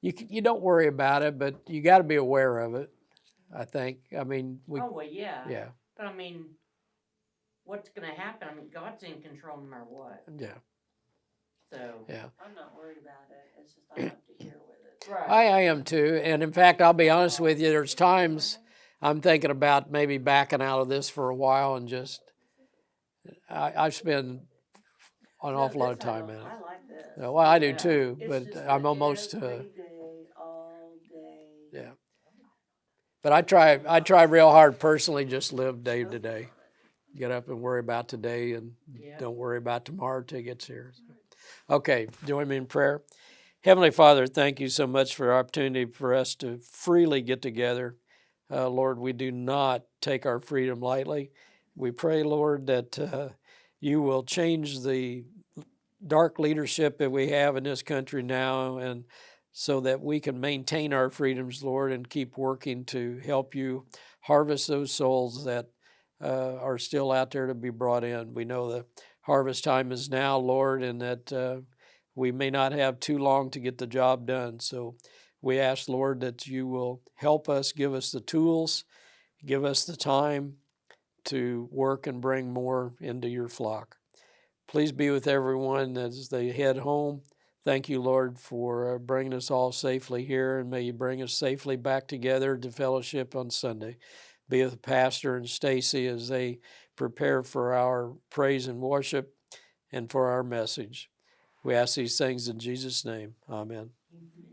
you don't worry about it, but you got to be aware of it. I think. I mean, Yeah. Yeah. But I mean, what's going to happen? I mean, God's in control no matter what. Yeah. So. Yeah. I'm not worried about it, it's just I have to hear with it. Right. I am too, and in fact, I'll be honest with you. There's times I'm thinking about maybe backing out of this for a while and just. I've spent an awful lot of time in it. I like this. Well, I do Yeah. too, It's but just I'm the almost. every day, all day. Yeah. But I try real hard personally, just live day to day. Get up and worry about today and don't worry about tomorrow till it gets here. Okay, join me in prayer. Heavenly Father, thank you so much for the opportunity for us to freely get together. Lord, we do not take our freedom lightly. We pray, Lord, that you will change the dark leadership that we have in this country now, and so that we can maintain our freedoms, Lord, and keep working to help you harvest those souls that are still out there to be brought in. We know the harvest time is now, Lord, and that we may not have too long to get the job done. So we ask, Lord, that you will help us, give us the tools, give us the time to work and bring more into your flock. Please be with everyone as they head home. Thank you, Lord, for bringing us all safely here, and may you bring us safely back together to fellowship on Sunday. Be with Pastor and Stacy as they prepare for our praise and worship and for our message. We ask these things in Jesus' name. Amen. Amen.